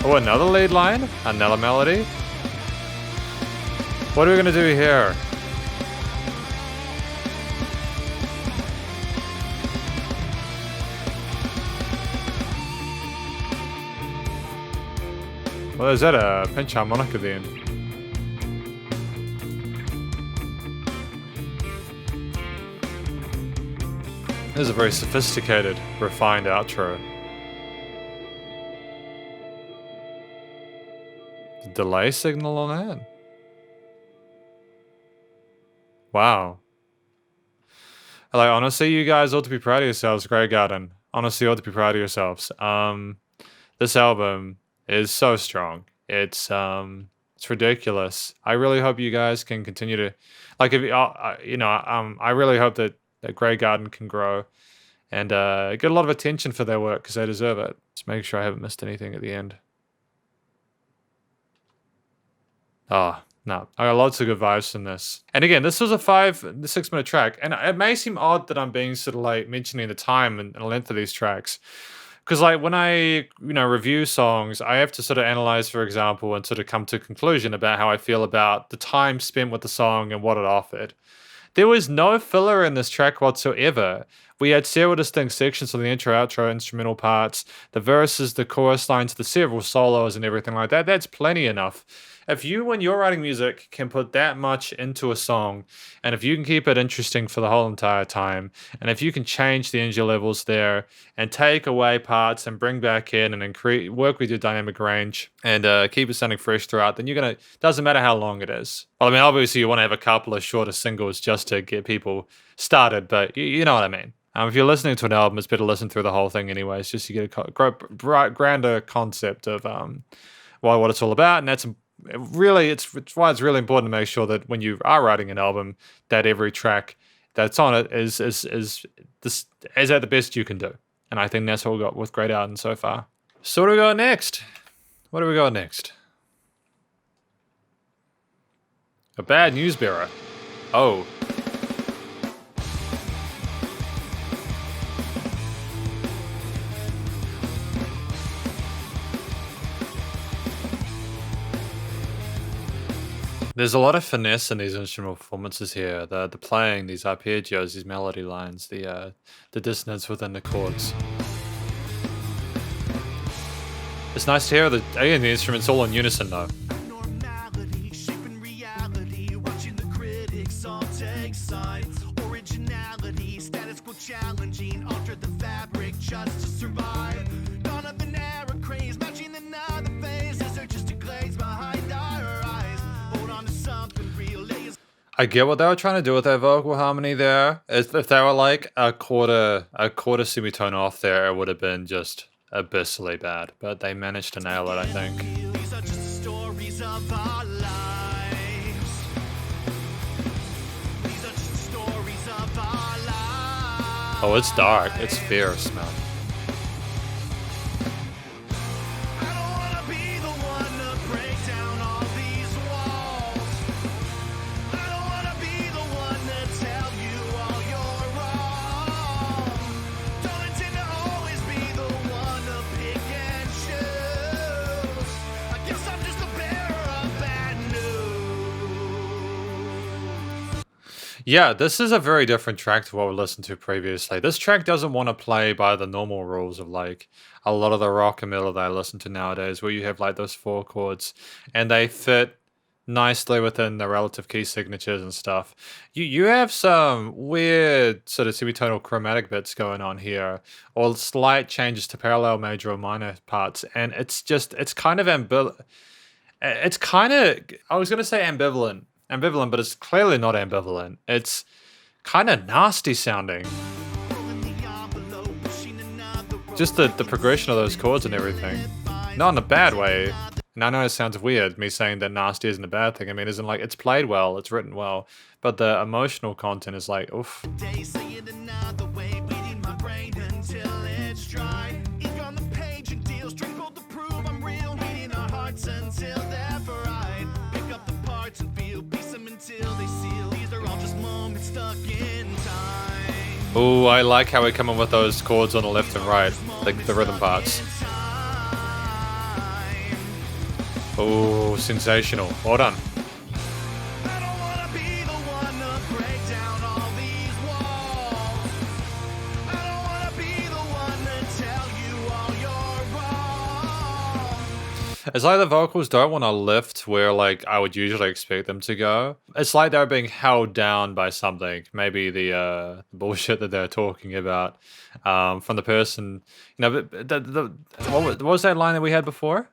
Oh, another lead line? Another melody? What are we gonna do here? Well, is that a pinch harmonica then? This is a very sophisticated, refined outro. Delay signal on that? Wow. Like, honestly, you guys ought to be proud of yourselves, Graygarden. Honestly, you ought to be proud of yourselves. This album is so strong. It's ridiculous. I really hope you guys can continue to, like, if I really hope that Graygarden can grow and get a lot of attention for their work because they deserve it. Just make sure I haven't missed anything at the end. Oh, no. I got lots of good vibes from this. And again, this was a 6 minute track. And it may seem odd that I'm being sort of like mentioning the time and length of these tracks. Because like when I, review songs, I have to sort of analyze, for example, and sort of come to a conclusion about how I feel about the time spent with the song and what it offered. There was no filler in this track whatsoever. We had several distinct sections of the intro, outro, instrumental parts, the verses, the chorus lines, the several solos and everything like that. That's plenty enough. If you, when you're writing music, can put that much into a song, and if you can keep it interesting for the whole entire time, and if you can change the energy levels there, and take away parts and bring back in and work with your dynamic range, and keep it sounding fresh throughout, then doesn't matter how long it is. Well, I mean, obviously you want to have a couple of shorter singles just to get people started, but you know what I mean. If you're listening to an album, it's better to listen through the whole thing anyways, just to get a grander concept of what it's all about, and that's really, it's why it's really important to make sure that when you are writing an album, that every track that's on it is at the best you can do. And I think that's what we got with Graygarden so far. So what do we got next? What do we got next? A bad news bearer. Oh. There's a lot of finesse in these instrumental performances here. The playing, these arpeggios, these melody lines, the dissonance within the chords. It's nice to hear the instruments all in unison though. Normality, shaping reality, watching the critics all take sides. Originality, status quo challenging, alter the fabric just to survive. None of the narrow craze, matching another phase. Is there just a glaze behind our eyes? Hold on to something real. I get what they were trying to do with their vocal harmony there. If they were like a quarter semitone off there, it would have been just abyssally bad. But they managed to nail it, I think. These are just stories of our lives. These are just stories of our lives. Oh, it's dark. It's fierce, man. I don't Yeah, this is a very different track to what we listened to previously. This track doesn't want to play by the normal rules of like a lot of the rock and metal that I listen to nowadays, where you have like those 4 chords and they fit nicely within the relative key signatures and stuff. You have some weird sort of semitonal chromatic bits going on here, or slight changes to parallel major or minor parts, and it's kind of it's kind of, I was gonna say ambivalent, but it's clearly not ambivalent. It's kind of nasty sounding. Just the progression of those chords and everything. Not in a bad way. And I know it sounds weird, me saying that nasty isn't a bad thing. I mean, isn't like, it's played well, it's written well, but the emotional content is like, oof. Ooh, I like how we come in with those chords on the left and right, the rhythm parts. Ooh, sensational. Well done. It's like the vocals don't want to lift where like I would usually expect them to go. It's like they're being held down by something. Maybe the bullshit that they're talking about from the person. You know, what was that line that we had before?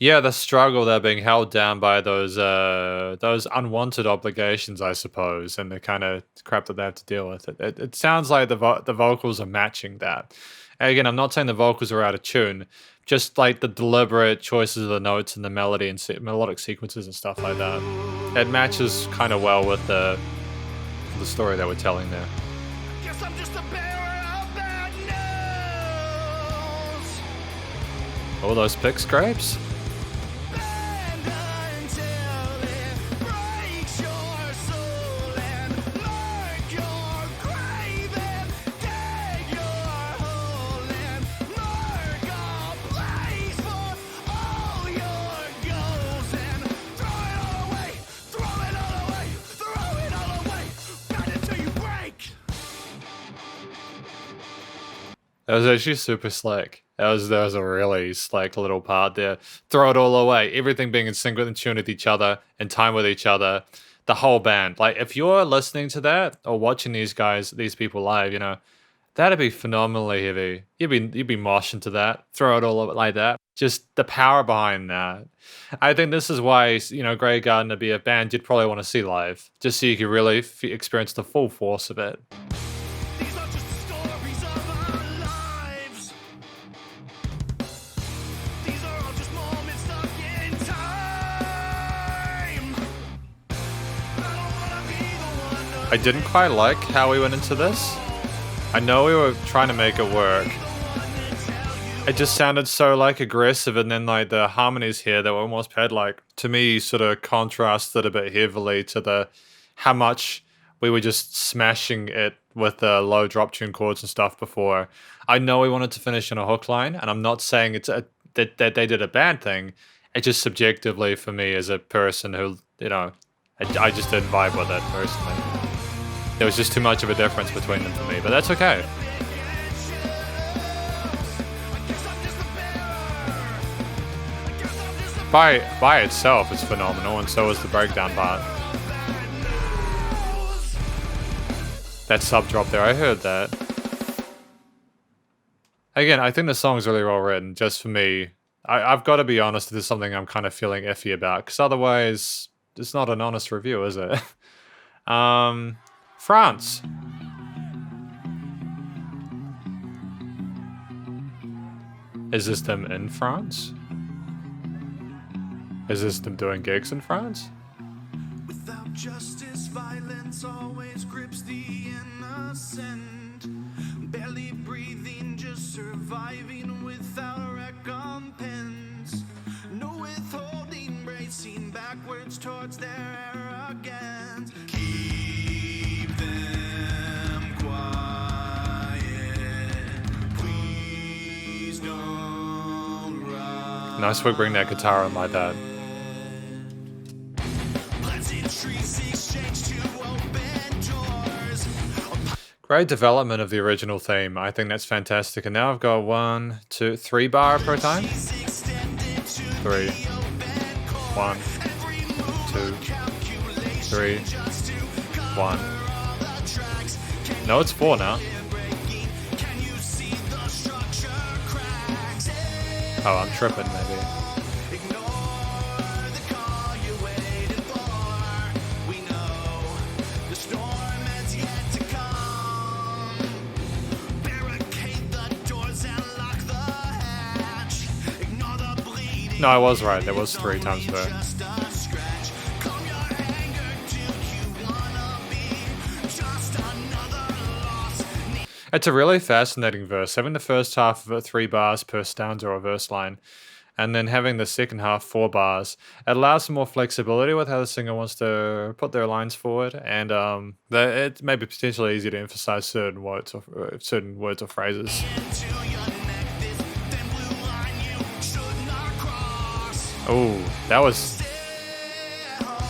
Yeah, the struggle, they're being held down by those unwanted obligations, I suppose, and the kind of crap that they have to deal with. It sounds like the vocals are matching that. And again, I'm not saying the vocals are out of tune, just like the deliberate choices of the notes and the melody and melodic sequences and stuff like that. It matches kind of well with the story that we're telling there. Guess I'm just a bearer of bad news. Oh, those pick scrapes. That was actually super slick. That was a really slick little part there. Throw it all away. Everything being in sync with and tune with each other, in time with each other. The whole band. Like, if you're listening to that or watching these people live, you know, that'd be phenomenally heavy. You'd be moshing to that. Throw it all over like that. Just the power behind that. I think this is why, you know, Graygarden to be a band you'd probably want to see live, just so you could really experience the full force of it. I didn't quite like how we went into this. I know we were trying to make it work. It just sounded so like aggressive, and then like the harmonies here that were almost had like, to me, sort of contrasted a bit heavily to the how much we were just smashing it with the low drop tune chords and stuff before. I know we wanted to finish on a hook line, and I'm not saying it's that they did a bad thing. It just subjectively for me as a person who, you know, I just didn't vibe with it personally. There was just too much of a difference between them for me, but that's okay. By itself, it's phenomenal, and so is the breakdown part. That sub drop there, I heard that. Again, I think the song's really well written, just for me. I've got to be honest, this is something I'm kind of feeling iffy about, because otherwise, it's not an honest review, is it? France. Is this them in France? Is this them doing gigs in France? Without justice, violence always grips the innocent. Barely breathing, just surviving without recompense. No withholding, bracing backwards towards their arrogance. Keep them don't run. Nice work bringing that guitar in like that. Pleasantries exchange to open doors. Great development of the original theme. I think that's fantastic. And now I've got 1, 2, 3 bar per time. 3. 1, 2, 3, 1. No, it's 4 now. Oh, I'm tripping maybe. No, I was right. There was 3 times per. It's a really fascinating verse. Having the first half of it 3 bars per stanza or verse line, and then having the second half 4 bars, it allows some more flexibility with how the singer wants to put their lines forward, and it may be potentially easier to emphasize certain words or phrases. Oh, that was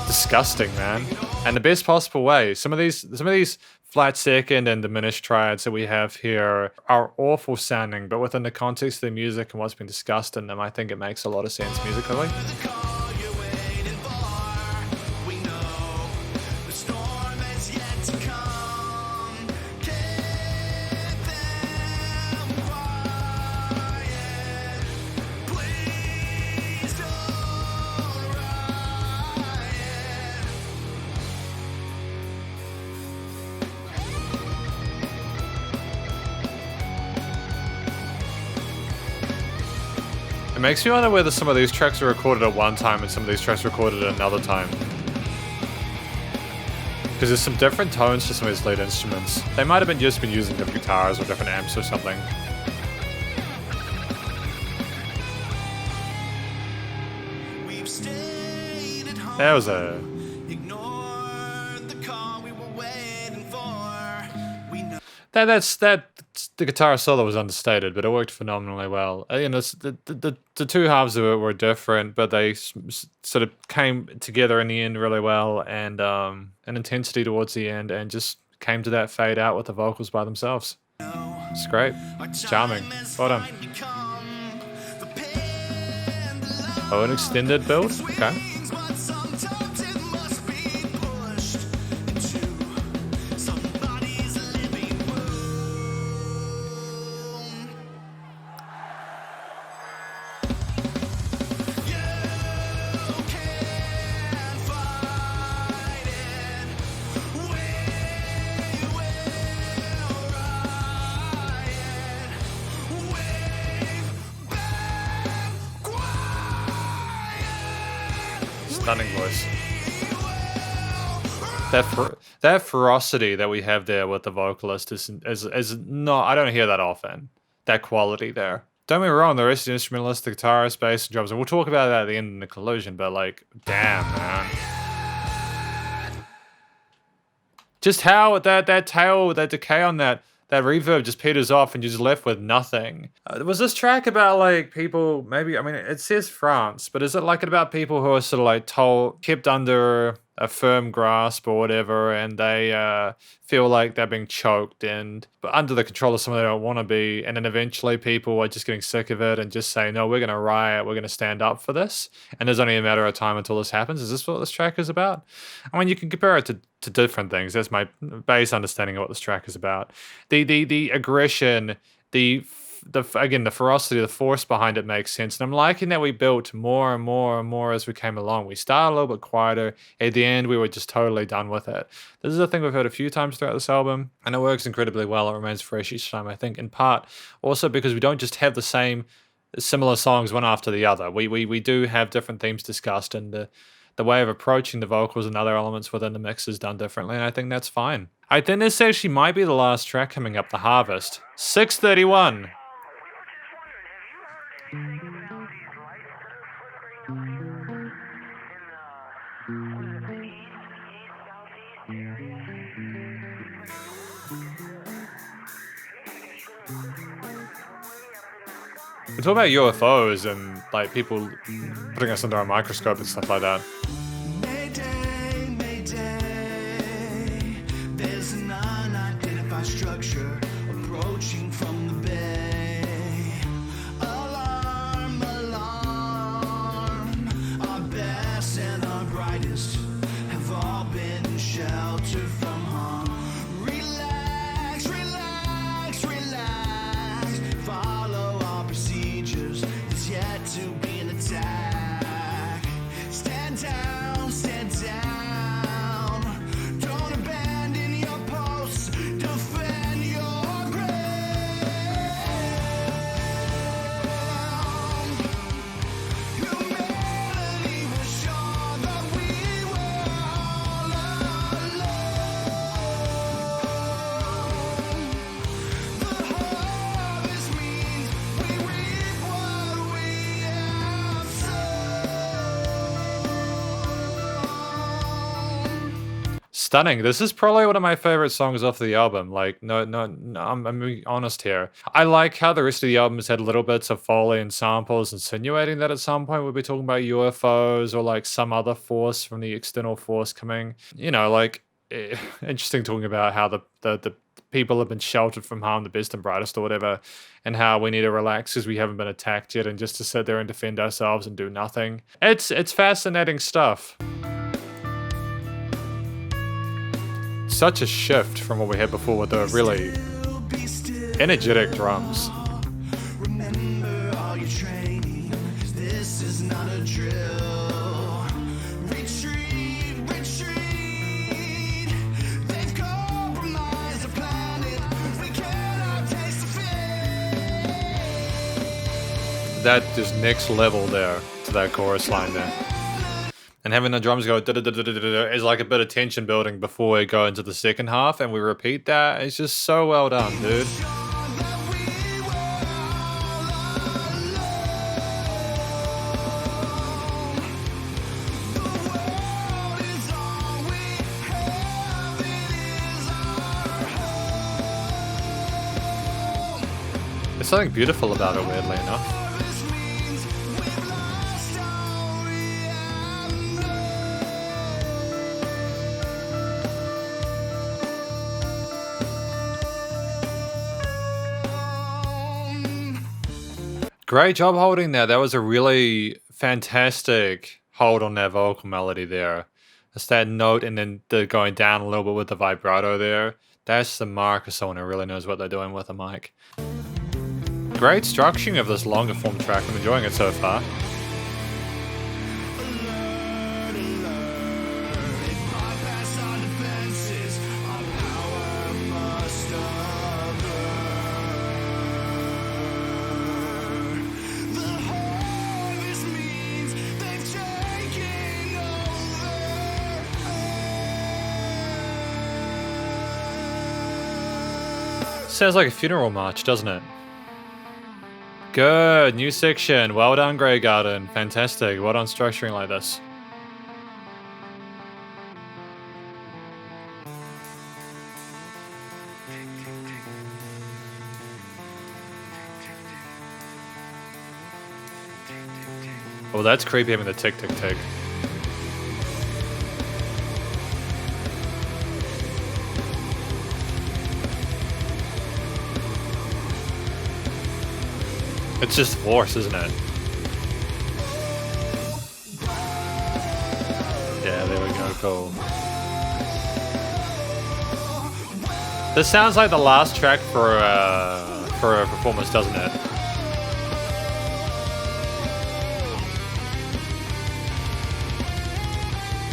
disgusting, man. And the best possible way. Some of these flat second and diminished triads that we have here are awful sounding, but within the context of the music and what's been discussed in them, I think it makes a lot of sense musically. It makes me wonder whether some of these tracks are recorded at one time and some of these tracks are recorded at another time. Because there's some different tones to some of these lead instruments. They might have just been using different guitars or different amps or something. That was a... The guitar solo was understated, but it worked phenomenally well. You know, the 2 halves of it were different, but they sort of came together in the end really well, and an intensity towards the end, and just came to that fade out with the vocals by themselves. It's great. It's charming. Well done. Oh, an extended build? Okay. Stunning voice. That ferocity that we have there with the vocalist is not, I don't hear that often. That quality there. Don't get me wrong, the rest of the instrumentalist, the guitarist, bass, and drums, and we'll talk about that at the end of the conclusion, but like, damn, man. Just how that tail, that decay on that reverb just peters off and you're just left with nothing. Was this track about like people, maybe, I mean, it says France, but is it like about people who are sort of like kept under a firm grasp or whatever, and they feel like they're being choked and but under the control of someone they don't want to be, and then eventually people are just getting sick of it and just say, no, we're going to riot, we're going to stand up for this, and there's only a matter of time until this happens. Is this what this track is about? I mean, you can compare it to different things. That's my base understanding of what this track is about. The aggression, again, the ferocity, the force behind it makes sense. And I'm liking that we built more and more and more as we came along. We started a little bit quieter. At the end, we were just totally done with it. This is a thing we've heard a few times throughout this album, and it works incredibly well. It remains fresh each time, I think, in part also because we don't just have the similar songs one after the other. We do have different themes discussed, and the way of approaching the vocals and other elements within the mix is done differently, and I think that's fine. I think this actually might be the last track coming up, The Harvest. 6:31. We talk about UFOs and like people putting us under a microscope and stuff like that. Mayday, mayday. There's an unidentified structure approaching from the bay. Alarm, alarm. Our best and our brightest have all been sheltered from harm. Relax, relax, relax. Follow our procedures. There's yet to be an attack. Stand down, stand down. Don't abandon your posts. Defend your ground. Humanity was sure that we were all alone. The harvest means we reap what we have sown. Stunning. This is probably one of my favorite songs off the album. Like, no, I'm being honest here. I like how the rest of the albums had little bits of Foley and samples insinuating that at some point we'll be talking about UFOs or like some other force from the external force coming. You know, like, interesting talking about how the people have been sheltered from harm, the best and brightest or whatever, and how we need to relax because we haven't been attacked yet and just to sit there and defend ourselves and do nothing. It's fascinating stuff. Such a shift from what we had before with the really Be still. energetic drums. Remember all your training. This is not a drill. Retreat, retreat. They've compromised the planet. We cannot taste the fate. That is next level there to that chorus line there. And having the drums go da-da-da-da-da-da is like a bit of tension building before we go into the second half and we repeat that. It's just so well done, dude. There's something beautiful about it, weirdly enough. Great job holding there. That was a really fantastic hold on that vocal melody there. It's that note and then the going down a little bit with the vibrato there. That's the mark of someone who really knows what they're doing with a mic. Great structuring of this longer form track. I'm enjoying it so far. Sounds like a funeral march, doesn't it? Good, new section. Well done, Graygarden. Fantastic. Well done structuring like this. Oh, that's creepy having the tick, tick, tick. It's just force, isn't it? Yeah, there we go, cool. This sounds like the last track for a performance, doesn't it?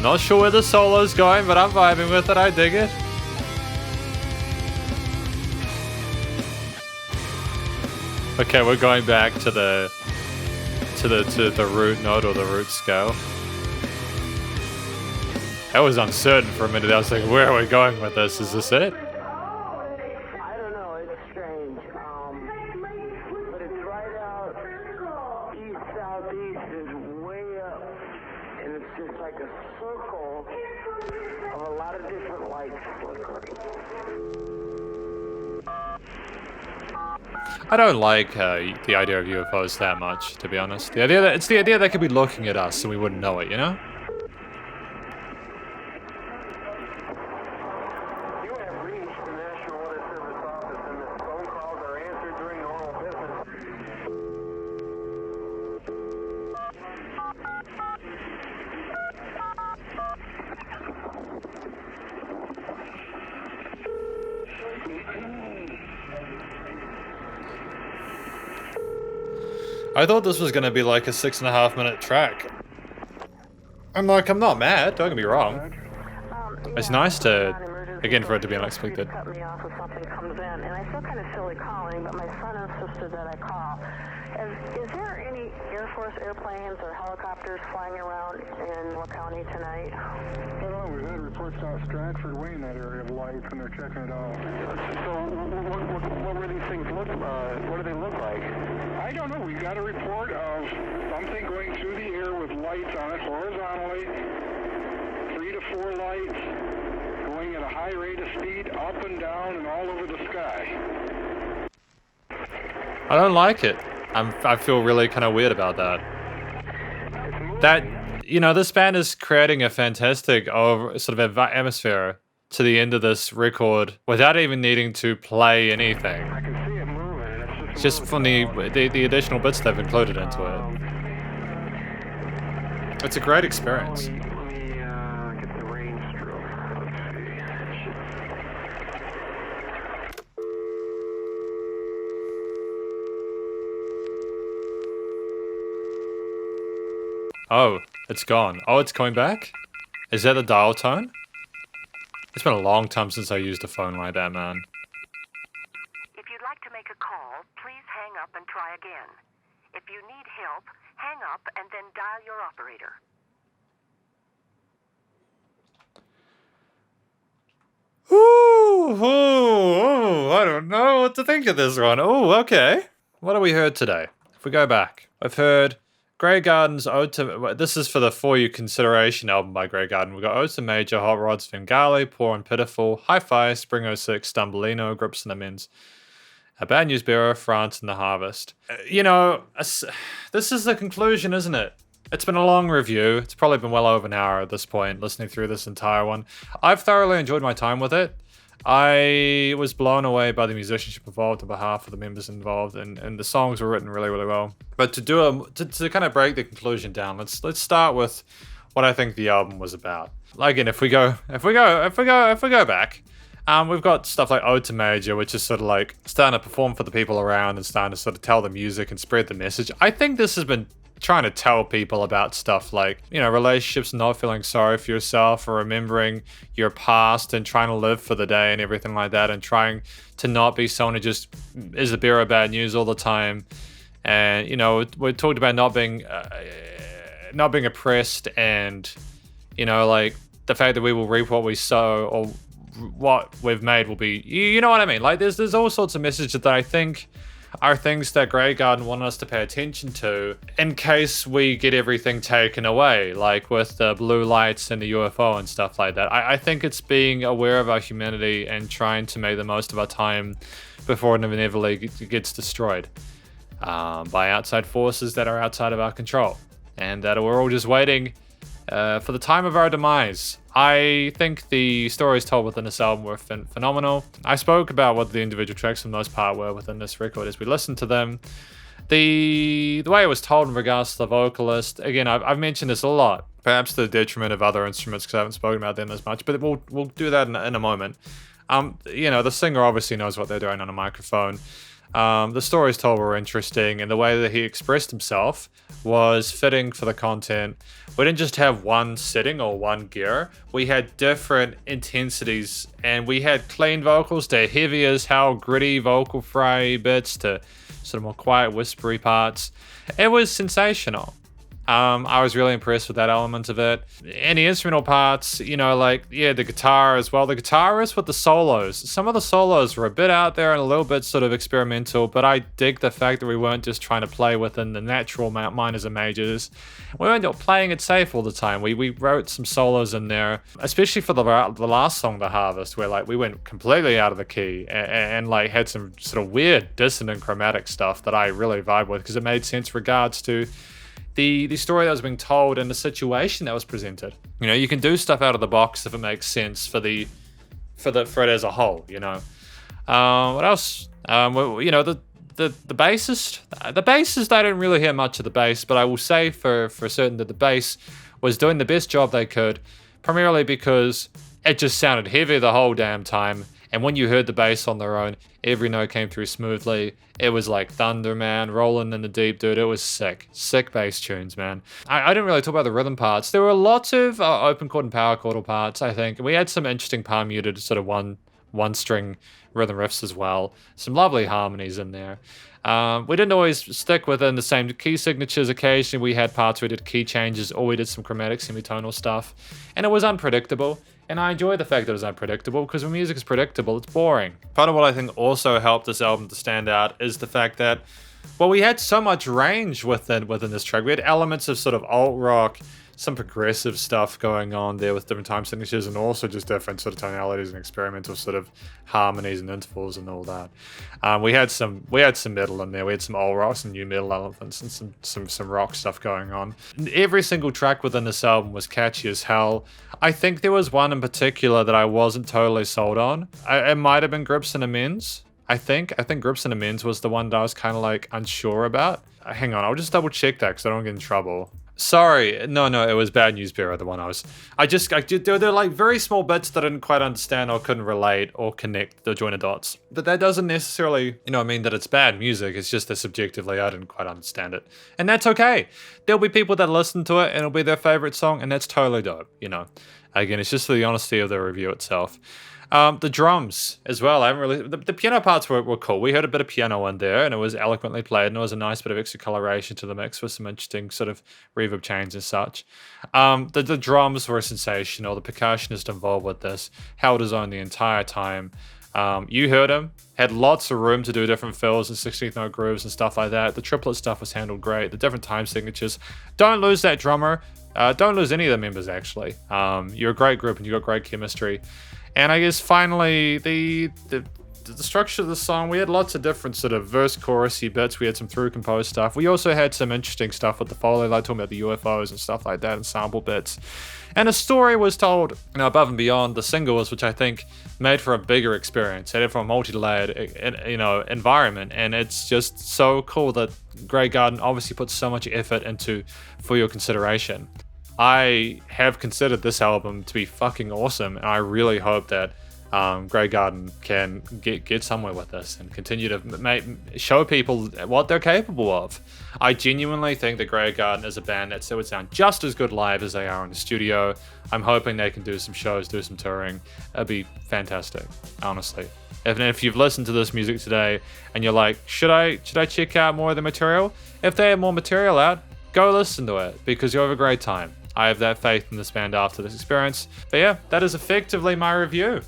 Not sure where the solo's going, but I'm vibing with it, I dig it. Okay, we're going back to the root note or the root scale. I was uncertain for a minute. I was like, where are we going with this? Is this it? I don't know, it's strange. But it's right out east, southeast is way up. And it's just like a circle of a lot of different lights flickering. I don't like the idea of UFOs that much, to be honest. It's the idea they could be looking at us and we wouldn't know it, you know? You have reached the National Weather Service office, and the phone calls are answered during normal business. I thought this was gonna be like a 6.5 minute track. I'm not mad, don't get me wrong. It's nice to, again, for it to be unexpected. Cut me off if something comes in, and I feel kind of silly calling, but my son insisted that I call. Is there any Air Force airplanes or helicopters flying around in Will County tonight? Well, we've had reports out Stratford way in that area of lights, and they're checking it out. So, what were these things look? What do they look like? I don't know. We got a report of something going through the air with lights on it horizontally, 3 to 4 lights, going at a high rate of speed, up and down, and all over the sky. I don't like it. I feel really kind of weird about that. That, you know, this band is creating a fantastic sort of atmosphere to the end of this record without even needing to play anything. I can see it moving, and it's Just from the additional bits they've included into it. It's a great experience. Let me get the range stroke. Let's see. Oh, it's gone. Oh, it's coming back? Is that the dial tone? It's been a long time since I used a phone like that, man. If you'd like to make a call, please hang up and try again. If you need help, hang up and then dial your operator. Ooh, I don't know what to think of this one. Oh, okay. What have we heard today? If we go back, I've heard Graygarden's Ode to... This is for the For You Consideration album by Graygarden. We've got Ode to Major, Hot Rods, Vengali, Poor and Pitiful, Hi-Fi, Spring 06, Stumbleino, Grips and Amends, A Bad News Bearer, France and the Harvest. You know, this is the conclusion, isn't it? It's been a long review. It's probably been well over an hour at this point, listening through this entire one. I've thoroughly enjoyed my time with it. I was blown away by the musicianship involved on behalf of the members involved, and the songs were written really, really well. But to kind of break the conclusion down, let's start with what I think the album was about. Again, if we go back, we've got stuff like Ode to Major, which is sort of like starting to perform for the people around and starting to sort of tell the music and spread the message. I think this has been trying to tell people about stuff like, you know, relationships, not feeling sorry for yourself, or remembering your past and trying to live for the day and everything like that, and trying to not be someone who just is the bearer of bad news all the time. And, you know, we talked about not being oppressed, and, you know, like the fact that we will reap what we sow, or what we've made will be, you know what I mean? Like there's all sorts of messages that I think are things that Graygarden wanted us to pay attention to in case we get everything taken away, like with the blue lights and the UFO and stuff like that. I think it's being aware of our humanity and trying to make the most of our time before it inevitably gets destroyed by outside forces that are outside of our control, and that we're all just waiting for the time of our demise. I think the stories told within this album were phenomenal. I spoke about what the individual tracks for the most part were within this record as we listened to them. The way it was told in regards to the vocalist, again, I've mentioned this a lot, perhaps to the detriment of other instruments because I haven't spoken about them as much, but we'll do that in a moment. You know, the singer obviously knows what they're doing on a microphone. The stories told were interesting, and the way that he expressed himself was fitting for the content. We didn't just have one setting or one gear. We had different intensities, and we had clean vocals to heavy as hell, gritty vocal fray bits to sort of more quiet, whispery parts. It was sensational. I was really impressed with that element of it. And the instrumental parts, you know, like, yeah, the guitar as well. The guitarist with the solos. Some of the solos were a bit out there and a little bit sort of experimental, but I dig the fact that we weren't just trying to play within the natural minors and majors. We weren't playing it safe all the time. We wrote some solos in there, especially for the last song, The Harvest, where like we went completely out of the key and like had some sort of weird dissonant chromatic stuff that I really vibe with because it made sense regards to the story that was being told and the situation that was presented. You know, you can do stuff out of the box if it makes sense for it as a whole. You know, what else? You know, the bassist. The bassist, I didn't really hear much of the bass, but I will say for certain that the bass was doing the best job they could, primarily because it just sounded heavy the whole damn time. And when you heard the bass on their own, every note came through smoothly. It was like thunder, man, rolling in the deep, dude. It was sick. Sick bass tunes, man. I didn't really talk about the rhythm parts. There were lots of open chord and power chordal parts, I think. We had some interesting palm muted sort of one string rhythm riffs as well. Some lovely harmonies in there. We didn't always stick within the same key signatures. Occasionally we had parts where we did key changes or we did some chromatic semitonal stuff. And it was unpredictable. And I enjoy the fact that it was unpredictable because when music is predictable, it's boring. Part of what I think also helped this album to stand out is the fact that, well, we had so much range within this track. We had elements of sort of alt rock, some progressive stuff going on there with different time signatures, and also just different sort of tonalities and experimental sort of harmonies and intervals and all that. We had some metal in there. We had some alt rock, some new metal elements, and some rock stuff going on. Every single track within this album was catchy as hell. I think there was one in particular that I wasn't totally sold on. It might have been Grips and Amends. I think Grips and Amends was the one that I was kind of like unsure about. Hang on, I'll just double check that because I don't get in trouble. Sorry, no, it was Bad News Bearer, the one they're like very small bits that I didn't quite understand or couldn't relate or connect the join the dots. But that doesn't necessarily, mean that it's bad music. It's just that subjectively I didn't quite understand it. And that's okay. There'll be people that listen to it and it'll be their favorite song, and that's totally dope, Again, it's just for the honesty of the review itself. The drums as well. I haven't really. The piano parts were cool. We heard a bit of piano in there, and it was eloquently played, and it was a nice bit of extra coloration to the mix with some interesting sort of reverb change and such. The drums were sensational. The percussionist involved with this held his own the entire time. You heard him. Had lots of room to do different fills and 16th note grooves and stuff like that. The triplet stuff was handled great. The different time signatures. Don't lose that drummer. Don't lose any of the members, actually. You're a great group, and you got great chemistry. And I guess finally, the structure of the song, we had lots of different sort of verse chorusy bits. We had some through composed stuff. We also had some interesting stuff with the foley, like talking about the UFOs and stuff like that, and sample bits. And a story was told, above and beyond the singles, which I think made for a bigger experience, had it for a multi-layered, environment. And it's just so cool that Graygarden obviously put so much effort into for your consideration. I have considered this album to be fucking awesome, and I really hope that Graygarden can get somewhere with this and continue to show people what they're capable of. I genuinely think that Graygarden is a band that would sound just as good live as they are in the studio. I'm hoping they can do some shows, do some touring. That'd be fantastic, honestly. If you've listened to this music today and you're like, should I check out more of the material? If they have more material out, go listen to it because you'll have a great time. I have that faith in this band after this experience. But yeah, that is effectively my review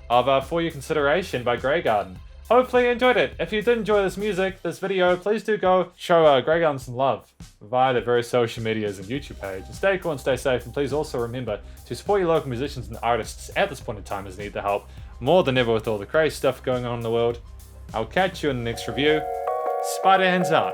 of For Your Consideration by Graygarden. Hopefully you enjoyed it. If you did enjoy this video, please do go show Graygarden some love via their various social medias and YouTube page. And stay cool and stay safe. And please also remember to support your local musicians and artists at this point in time as they need the help more than ever with all the crazy stuff going on in the world. I'll catch you in the next review. Spider hands out.